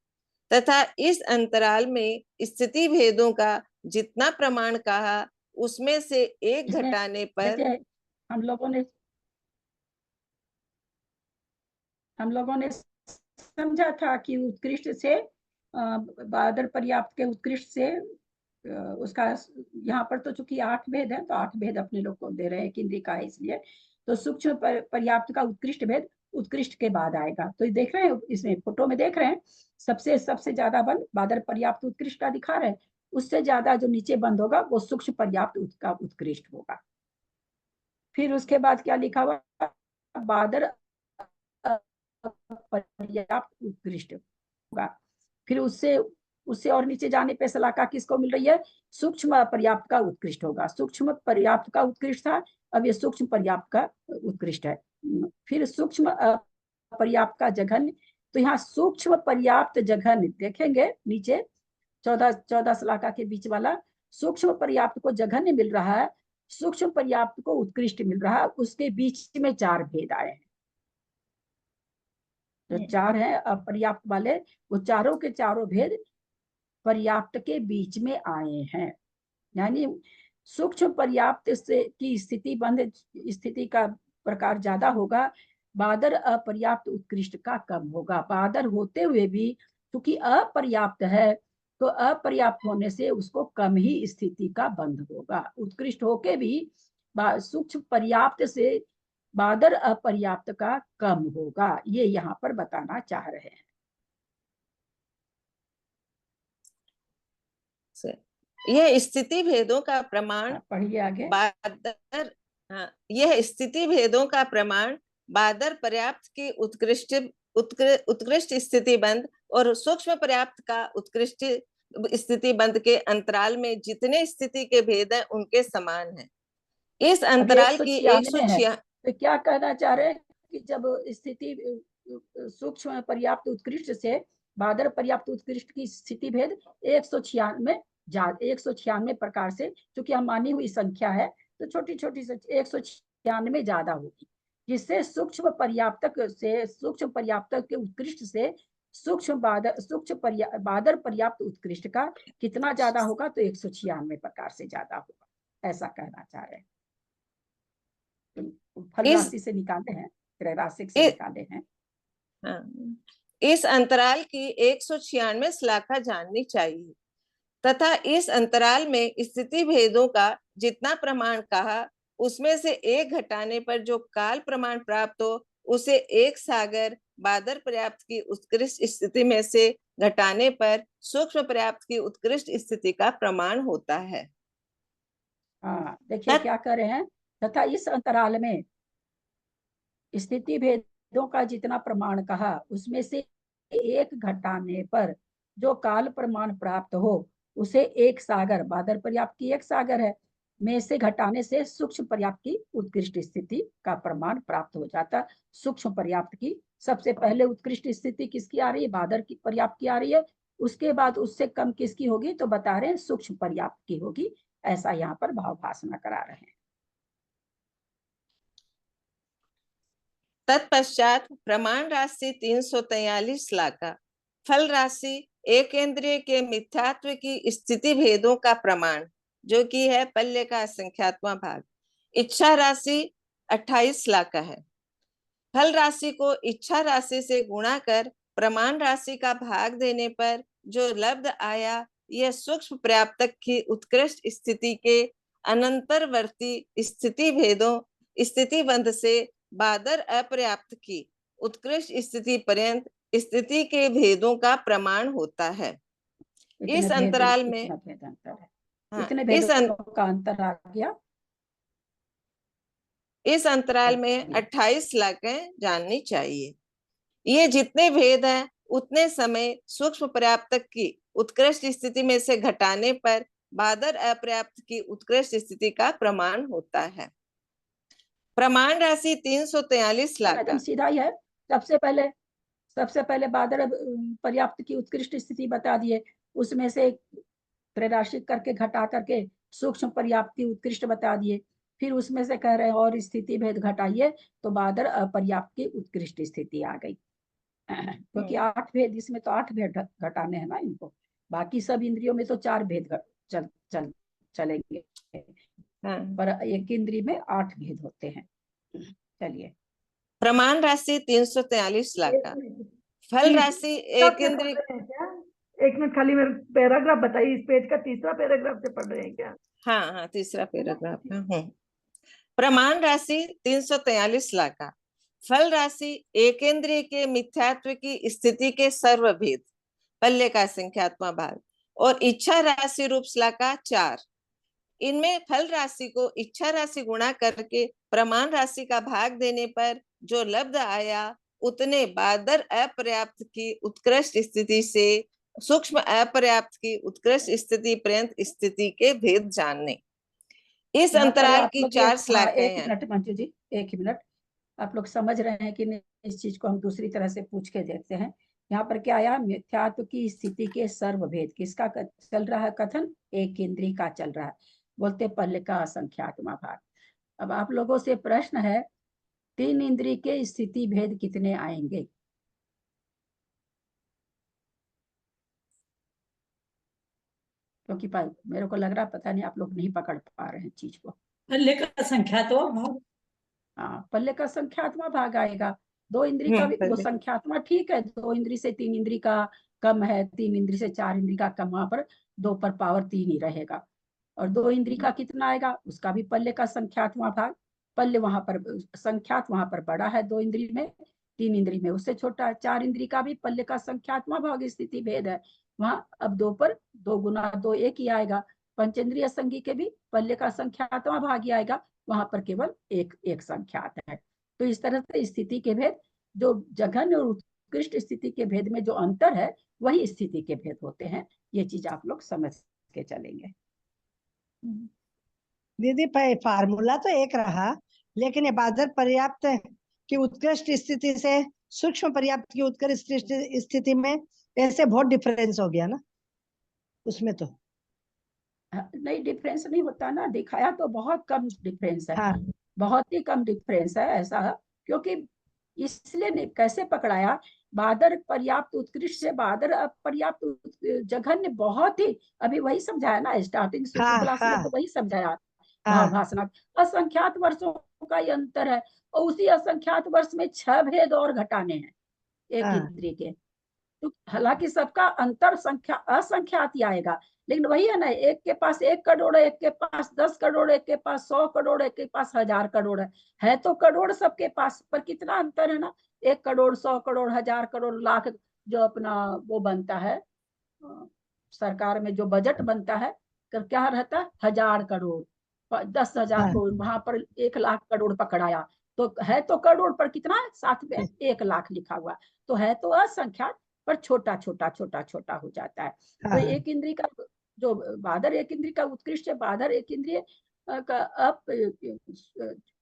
तथा इस अंतराल में स्थिति भेदों का जितना प्रमाण कहा उसमें से एक घटाने पर हम लोगों ने समझा था कि उत्कृष्ट से बादर पर्याप्त के उत्कृष्ट से उसका यहाँ पर तो चूंकि 8 भेद है तो 8 भेद अपने लोग को दे रहे हैं केंद्रीय का है, इसलिए तो सूक्ष्म पर्याप्त का उत्कृष्ट भेद उत्कृष्ट के बाद आएगा। तो देख रहे हैं इसमें फोटो में देख रहे हैं सबसे ज्यादा बंद बादर पर्याप्त उत्कृष्ट का दिखा रहे हैं, उससे ज्यादा जो नीचे बंद होगा वो सूक्ष्म पर्याप्त का उत्कृष्ट होगा। फिर उसके बाद क्या लिखा हुआ, बादर पर्याप्त उत्कृष्ट होगा। फिर उससे और नीचे जाने पे शलाका किसको मिल रही है, सूक्ष्म पर्याप्त का उत्कृष्ट होगा। सूक्ष्म पर्याप्त का उत्कृष्ट था, अब ये सूक्ष्म पर्याप्त का उत्कृष्ट है। फिर सूक्ष्म पर्याप्त का जघन्य, तो यहाँ सूक्ष्म पर्याप्त जघन्य देखेंगे नीचे 14 शलाका के बीच वाला, सूक्ष्म पर्याप्त को जघन्य मिल रहा है, सूक्ष्म पर्याप्त को उत्कृष्ट मिल रहा है, उसके बीच में 4 भेद आए हैं। जो 4 है अपर्याप्त वाले, वो चारों के चारों भेद पर्याप्त के बीच में आए हैं। यानी सूक्ष्म पर्याप्त से की स्थिति बंद स्थिति का प्रकार ज्यादा होगा, बादर अपर्याप्त उत्कृष्ट का कम होगा। बादर होते हुए भी क्योंकि अपर्याप्त है तो अपर्याप्त होने से उसको कम ही स्थिति का बंध होगा। उत्कृष्ट होके भी सूक्ष्म पर्याप्त से बादर अपर्याप्त का कम होगा, ये यहाँ पर बताना चाह रहे हैं। यह स्थिति भेदों का प्रमाण पढ़िए आगे। बादर यह स्थिति भेदों का प्रमाण बादर पर्याप्त की उत्कृष्ट स्थिति बंद और सूक्ष्म पर्याप्त का उत्कृष्ट स्थिति बंद के अंतराल में जितने स्थिति के भेद हैं उनके समान है। इस अंतराल की 196 तो क्या कहना चाह रहे हैं कि जब स्थिति सूक्ष्म पर्याप्त उत्कृष्ट से बादर पर्याप्त उत्कृष्ट की स्थिति भेद 196 प्रकार से, क्योंकि हम मानी हुई संख्या है तो छोटी छोटी 196 ज्यादा होगी, जिससे सूक्ष्म पर्याप्त के उत्कृष्ट से सूक्ष्म बादर पर्याप्त उत्कृष्ट का कितना ज्यादा होगा, तो 196 प्रकार से ज्यादा होगा, ऐसा कहना चाह रहे हैं। फल राशि से निकाले हैं, त्रैराशिक से निकाले हैं। इस अंतराल की 196 श्लाका जाननी चाहिए तथा इस अंतराल में स्थिति भेदों का जितना प्रमाण कहा उसमें से एक घटाने पर जो काल प्रमाण प्राप्त हो उसे एक सागर बादर पर्याप्त की उत्कृष्ट स्थिति में से घटाने पर सूक्ष्म पर्याप्त की उत्कृष्ट स्थिति का प्रमाण होता है। देखिए क्या कर रहे हैं, तथा इस अंतराल में स्थिति भेदों का जितना प्रमाण कहा उसमें से एक घटाने पर जो काल प्रमाण प्राप्त हो उसे एक सागर बादर पर्याप्त की एक सागर है में से घटाने से सूक्ष्म पर्याप्त की उत्कृष्ट स्थिति का प्रमाण प्राप्त हो जाता। सूक्ष्म पर्याप्त की सबसे पहले उत्कृष्ट स्थिति किसकी आ रही है, बादर की पर्याप्त की आ रही है, उसके बाद उससे कम किसकी होगी, तो बता रहे हैं सूक्ष्म पर्याप्त की होगी, ऐसा यहाँ पर भाव भाषण करा रहे हैं। तत्पश्चात प्रमाण राशि 343 श्लाका, फल राशि एक इंद्रिय के मिथ्यात्व की स्थिति भेदों का प्रमाण जो कि है पल्य का संख्यात्मक भाग। इच्छा राशि 28 श्लाका है। फल राशि को इच्छा राशि से गुणा कर प्रमाण राशि का भाग देने पर जो लब्ध आया यह सूक्ष्म पर्याप्तक की उत्कृष्ट स्थिति के अनंतरवर्ती स्थिति भेदों स्थिति बंध से बादर अपर्याप्त की उत्कृष्ट स्थिति पर्यंत स्थिति के भेदों का प्रमाण होता है। इस अंतराल में का अंतर आ गया। इस अंतराल में 28 श्लाकाएं जाननी चाहिए। ये जितने भेद हैं उतने समय सूक्ष्म पर्याप्तक की उत्कृष्ट स्थिति में से घटाने पर बादर अपर्याप्त की उत्कृष्ट स्थिति का प्रमाण होता है। प्रमाण राशि 343 श्लाका सीधा ही है। सबसे पहले बादर पर्याप्त की उत्कृष्ट स्थिति बता दिए, उसमें से त्रैराशिक करके घटा करके सूक्ष्म पर्याप्त की उत्कृष्ट बता दिए, फिर उसमें से कह रहे हैं और स्थिति भेद घटाइए, तो बादर अपर्याप्त की उत्कृष्ट स्थिति आ गई। क्योंकि 8 भेद, इसमें तो 8 भेद घटाने हैं ना इनको, बाकी सब इंद्रियों में तो 4 भेद चलेंगे, पर एक इंद्री में 8 भेद होते हैं। चलिए, प्रमाण राशि 343 लाख का, फल राशि एक इंद्री। एक मिनट खाली मेरे पैराग्राफ बताइए, इस पेज का तीसरा पैराग्राफ से पढ़ रहे हैं क्या? हाँ, तीसरा पैराग्राफ है। प्रमाण राशि 343 लाख का, फल राशि एकेंद्रिय के मिथ्यात्व की स्थिति के सर्वभेद, पल्ले का संख्यात्मक भाग, और इच्छा राशि रूप श्लाका 4। इनमें फल राशि को इच्छा राशि गुणा करके प्रमाण राशि का भाग देने पर जो लब्ध आया, उतने बादर अपर्याप्त की उत्कृष्ट स्थिति से सूक्ष्म अपर्याप्त की उत्कृष्ट स्थिति पर्यंत स्थिति के भेद जानने। इस अंतराल की 4 श्लाघाएं हैं। एक मिनट मंजू जी, एक ही मिनट, आप लोग समझ रहे हैं कि नहीं? इस चीज को हम दूसरी तरह से पूछ के देखते हैं। यहाँ पर क्या आया? मिथ्यात्व की स्थिति के सर्वभेद, किसका चल रहा है कथन? एक इंद्री का चल रहा है, बोलते पल्ले का असंख्यात्मा भाग। अब आप लोगों से प्रश्न है, 3 इंद्री के स्थिति भेद कितने आएंगे? क्योंकि मेरे को लग रहा पता नहीं आप लोग नहीं पकड़ पा रहे हैं चीज को। पल्ले का संख्यात्मक भाग, हाँ, पल्ले का संख्यात्मक भाग आएगा। 2 इंद्री का भी वो संख्यात्मक, ठीक है, 2 इंद्री से 3 इंद्री का कम है, 3 इंद्री से 4 इंद्री का कम, वहां पर 2 पर पावर 3 ही रहेगा। और 2 इंद्री का कितना आएगा? उसका भी पल्ले का संख्यात्मक भाग। पल्ले वहां पर संख्यात वहां पर बड़ा है 2 इंद्री में, 3 इंद्री में उससे छोटा है। 4 इंद्री का भी पल्ले का संख्यात्मक भाग स्थिति भेद है, वहां अब 2 पर 2 गुना 2 1 ही आएगा। पंचेंद्रिय संगी के भी पल्ले का संख्यात्मक भाग ही आएगा, वहां पर केवल एक संख्यात है। तो इस तरह से स्थिति के भेद, जो जघन्य और उत्कृष्ट स्थिति के भेद में जो अंतर है, वही स्थिति के भेद होते हैं। ये चीज आप लोग समझ के चलेंगे। दीदी फार्मूला तो एक रहा, लेकिन ये बादर पर्याप्त की उत्कृष्ट स्थिति से सूक्ष्म पर्याप्त की उत्कृष्ट स्थिति में ऐसे बहुत डिफरेंस हो गया ना उसमें। तो नहीं, डिफरेंस नहीं होता ना, दिखाया तो बहुत कम डिफरेंस है। हाँ। बहुत ही कम डिफरेंस है ऐसा, क्योंकि इसलिए कैसे पकड़ाया? बादर पर्याप्त उत्कृष्ट से बादर अपर्याप्त जघन्य बहुत ही, अभी वही समझाया ना स्टार्टिंग क्लास में, तो वही समझाया भाषण। असंख्यात वर्षों का ये अंतर है, और उसी असंख्यात वर्ष में 6 भेद और घटाने हैं एक इंद्रिय के। तो हालांकि सबका अंतर संख्या असंख्यात ही आएगा, लेकिन वही है ना, एक के पास 1 करोड़ है, एक के पास 10 करोड़, एक के पास 100 करोड़, एक के पास 1000 करोड़ है तो करोड़ सबके पास, पर कितना अंतर है ना, 1 करोड़, 100 करोड़, 1000 करोड़, लाख, जो अपना वो बनता है सरकार में जो बजट बनता है, क्या रहता है? 1000 करोड़, 10,000 करोड़, वहां पर 1 लाख करोड़ पकड़ाया, तो है तो करोड़, पर कितना है? साथ में 1 लाख लिखा हुआ, तो है तो असंख्यात, पर छोटा छोटा छोटा छोटा हो जाता है। तो एक इंद्रिय का जो बादर एक इंद्रिय का उत्कृष्ट है, बादर एक इंद्रिय का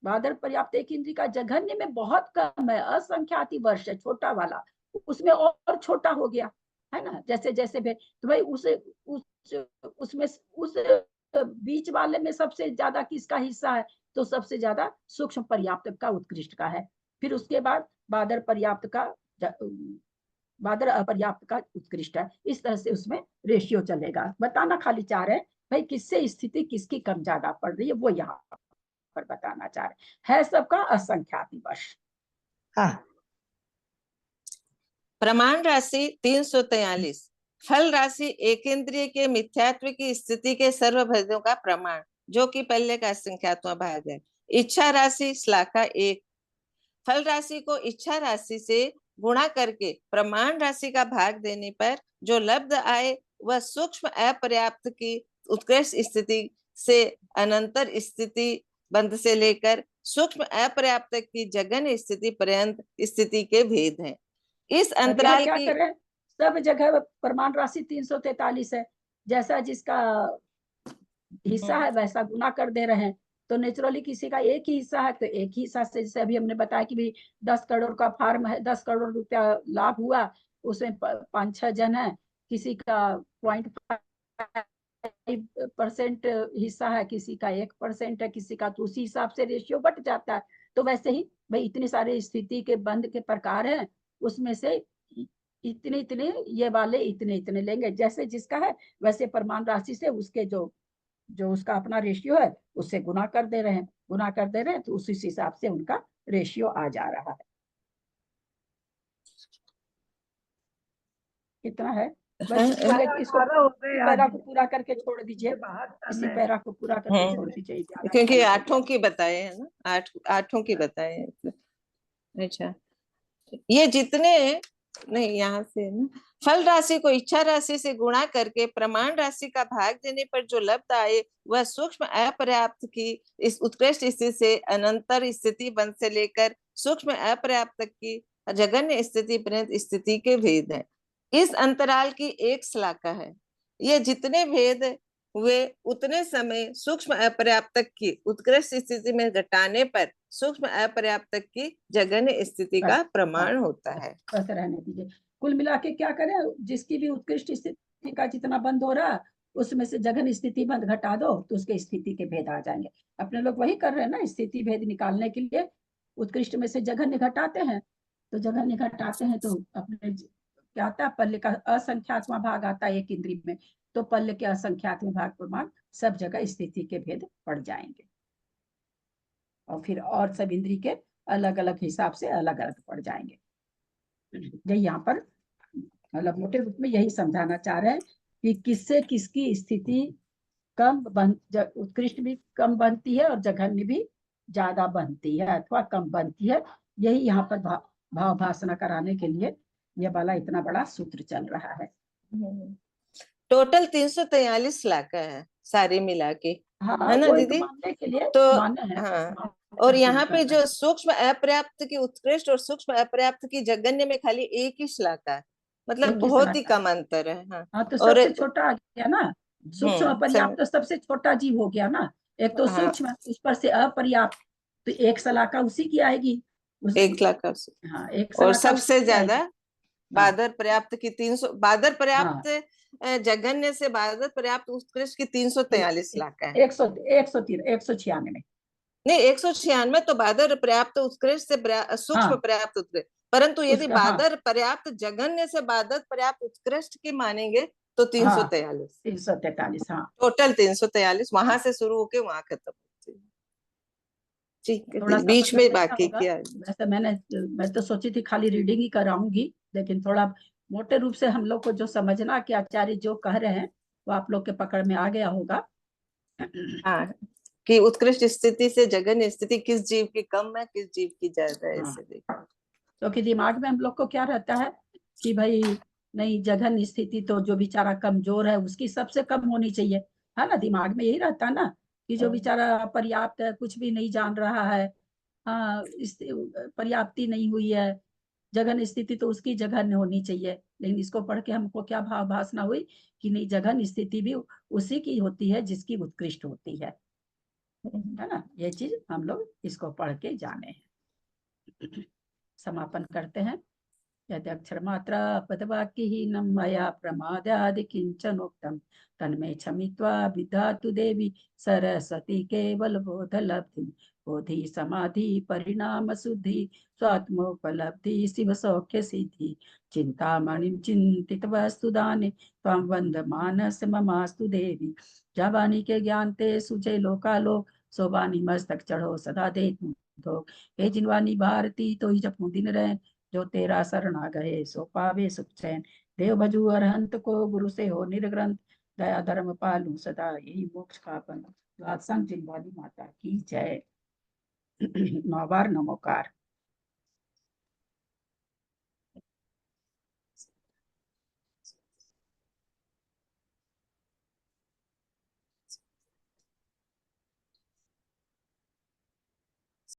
बादर पर्याप्त एक इंद्रिय का जघन्य में बहुत कम है, असंख्याति वर्ष है छोटा वाला, उसमें और छोटा हो गया है ना, जैसे जैसे भी। तो भाई उसमें उस बीच वाले में सबसे ज्यादा किसका हिस्सा है? तो सबसे ज्यादा सूक्ष्म पर्याप्त का उत्कृष्ट का है, फिर उसके बाद बादर पर्याप्त का, बादर अपर्याप्त का उत्कृष्ट है। इस तरह से उसमें रेशियो चलेगा। बताना खाली चाह रहे हैं भाई किससे स्थिति किसकी कम ज्यादा पड़ रही है, वो यहाँ पर बताना चाह रहे हैं। सबका असंख्याति वश। प्रमाण राशि 343, फल राशि एकेंद्रिय के मिथ्यात्व की स्थिति के सर्वभेदों का प्रमाण, जो कि पहले का संख्यात्मक भाग है। इच्छा राशि श्लाघा 1, फल राशि को इच्छा राशि से गुणा करके प्रमाण राशि का भाग देने पर जो लब्ध आए, वह सूक्ष्म अपर्याप्त की उत्कृष्ट स्थिति से अनंतर स्थिति बंध से लेकर सूक्ष्म अपर्याप्त की जघन्य स्थिति पर्यंत स्थिति के भेद हैं। इस अंतराल क्या करें? सब जगह प्रमाण राशि 343 है, जैसा जिसका हिस्सा है वैसा गुना कर दे रहे हैं। तो नेचुरली किसी का एक ही हिस्सा है तो एक ही हिस्सा से, जैसे अभी हमने बताया कि भी 10 करोड़ का फार्म है, 10 करोड़ रुपया लाभ हुआ, उसमें 5-6 जन है, किसी का 0.5 5% हिस्सा है, किसी का 1% है, किसी का, तो उसी हिसाब से रेशियो बढ़ जाता है। तो वैसे ही भाई इतनी सारी स्थिति के बंध के प्रकार हैं, उसमें से इतने इतने ये वाले इतने इतने लेंगे, जैसे जिसका है वैसे प्रमाण राशि से उसके जो जो उसका अपना रेशियो है उससे गुना कर दे रहे हैं, तो उसी हिसाब से उनका रेशियो आ जा रहा है। कितना है बस इसको पैरा को पूरा करके छोड़ दीजिए, इसी पैरा को पूरा करके छोड़ दीजिए, क्योंकि 8 की बताए हैं ना, 8 की बताए हैं। अच्छा, ये जितने नहीं, यहाँ से ना, फल राशि को इच्छा राशि से गुणा करके प्रमाण राशि का भाग देने पर जो लब्ध आए वह सूक्ष्म अपर्याप्त की इस उत्कृष्ट स्थिति से अनंतर स्थिति बंध से लेकर सूक्ष्म अपर्याप्त की जघन्य स्थिति पर्यंत स्थिति के भेद है। इस अंतराल की एक शलाका है। ये जितने भेद हुए उतने समय सूक्ष्म अपर्याप्त की उत्कृष्ट स्थिति में घटाने पर सूक्ष्म अपर्याप्त की जघन्य स्थिति का प्रमाण होता है। बस रहने दीजिए। कुल मिला के क्या करें, जिसकी भी उत्कृष्ट स्थिति का जितना बंद हो रहा उसमें से जघन्य स्थिति बंद घटा दो तो उसके स्थिति के भेद आ जाएंगे। अपने लोग वही कर रहे हैं ना, स्थिति भेद निकालने के लिए उत्कृष्ट में से जघन्य घटाते हैं, तो जघन्य घटाते हैं तो अपने क्या आता है, पल्ले का असंख्यात्मा भाग आता है एक इंद्रिय में, तो पल्ले के असंख्यात्म भाग प्रमाण सब जगह स्थिति के भेद पड़ जाएंगे, और फिर और सब इंद्रिय के अलग अलग हिसाब से अलग अलग पड़ जाएंगे। यही यहाँ पर मतलब मोटे रूप में यही समझाना चाह रहे हैं कि किससे किसकी स्थिति कम उत्कृष्ट भी कम बनती है और जघन्य भी ज्यादा बनती है अथवा कम बनती है। यही यहाँ पर भाव भाषण कराने के लिए ये वाला इतना बड़ा सूत्र चल रहा है। टोटल 343 लाख है सारे मिला के, है ना दीदी? के लिए तो है। हाँ, और यहाँ पे जो सूक्ष्म अपर्याप्त की उत्कृष्ट और सूक्ष्म अपर्याप्त की जघन्य में खाली एक ही शलाका है, मतलब बहुत ही कम अंतर है। हाँ, तो सबसे छोटा आ गया ना, सूक्ष्म अपर्याप्त तो सबसे छोटा जीव हो गया ना, एक तो सूक्ष्म उस पर से अपर्याप्त, तो एक शलाका उसी की आएगी, एक शलाका। हाँ, एक और सबसे ज्यादा बादर पर्याप्त की 300, बादर पर्याप्त जघन्य से बादर पर्याप्त उत्कृष्ट की 343 लाख है। 196 नहीं, 196 तो बादर पर्याप्त उत्कृष्ट से सूक्ष्म पर्याप्त उत्कृष्ट, परंतु यदि बादर पर्याप्त जघन्य से बादर पर्याप्त उत्कृष्ट की मानेंगे तो 343। हाँ, टोटल 343, वहां से शुरू होके वहां खत्म होती है। ठीक है, बीच में बाकी क्या? वैसे मैं तो सोची थी खाली रीडिंग ही कराऊंगी, लेकिन थोड़ा मोटे रूप से हम लोग को जो समझना कि आचार्य जो कह रहे हैं वो आप लोग के पकड़ में आ गया होगा। हाँ, कि उत्कृष्ट स्थिति से जघन्य स्थिति किस जीव की कम है, किस जीव की ज्यादा है, ऐसे देखो। क्योंकि दिमाग में हम लोग को क्या रहता है कि भाई नहीं, जघन्य स्थिति तो जो बेचारा कमजोर है उसकी सबसे कम होनी चाहिए, है ना? दिमाग में यही रहता है ना कि जो बेचारा पर्याप्त है, कुछ भी नहीं जान रहा है, हाँ, पर्याप्ति नहीं हुई है, जघन्य स्थिति तो उसकी जघन्य होनी चाहिए। लेकिन इसको पढ़ के हमको क्या भाव भासना हुई कि नहीं, जघन्य स्थिति भी उसी की होती है जिसकी उत्कृष्ट होती है ना? ये चीज हम लोग इसको पढ़ के जाने हैं। समापन करते हैं। यदक्षर मात्रा पदवाक्यहीनं मया प्रमादादि किंचनोक्तम तन्मे क्षमित्वा विधातु देवी सरस्वती केवल बोधलब्धि बोधि समाधि परिणाम शुद्धि स्वात्मोपलब्धि शिव सौख्य सिद्धि चिंतामणिं चिंतित वस्तु दाने त्वं वंदमानस ममास्तु देवी। जबानी के ज्ञान ते सुचे लोकालोक सोबानी मस्तक चढ़ो सदा दे तो हे जिनवानी भारती तो ही जपू दिन रहे जो तेरा शरण आ गए सो पावे सुख चैन। देव भजू अरहंत को गुरु से हो निर्ग्रंथ दया धर्म पालू सदा यही मोक्ष का पन। जिनवानी माता की जय। 9 बार नमोकार।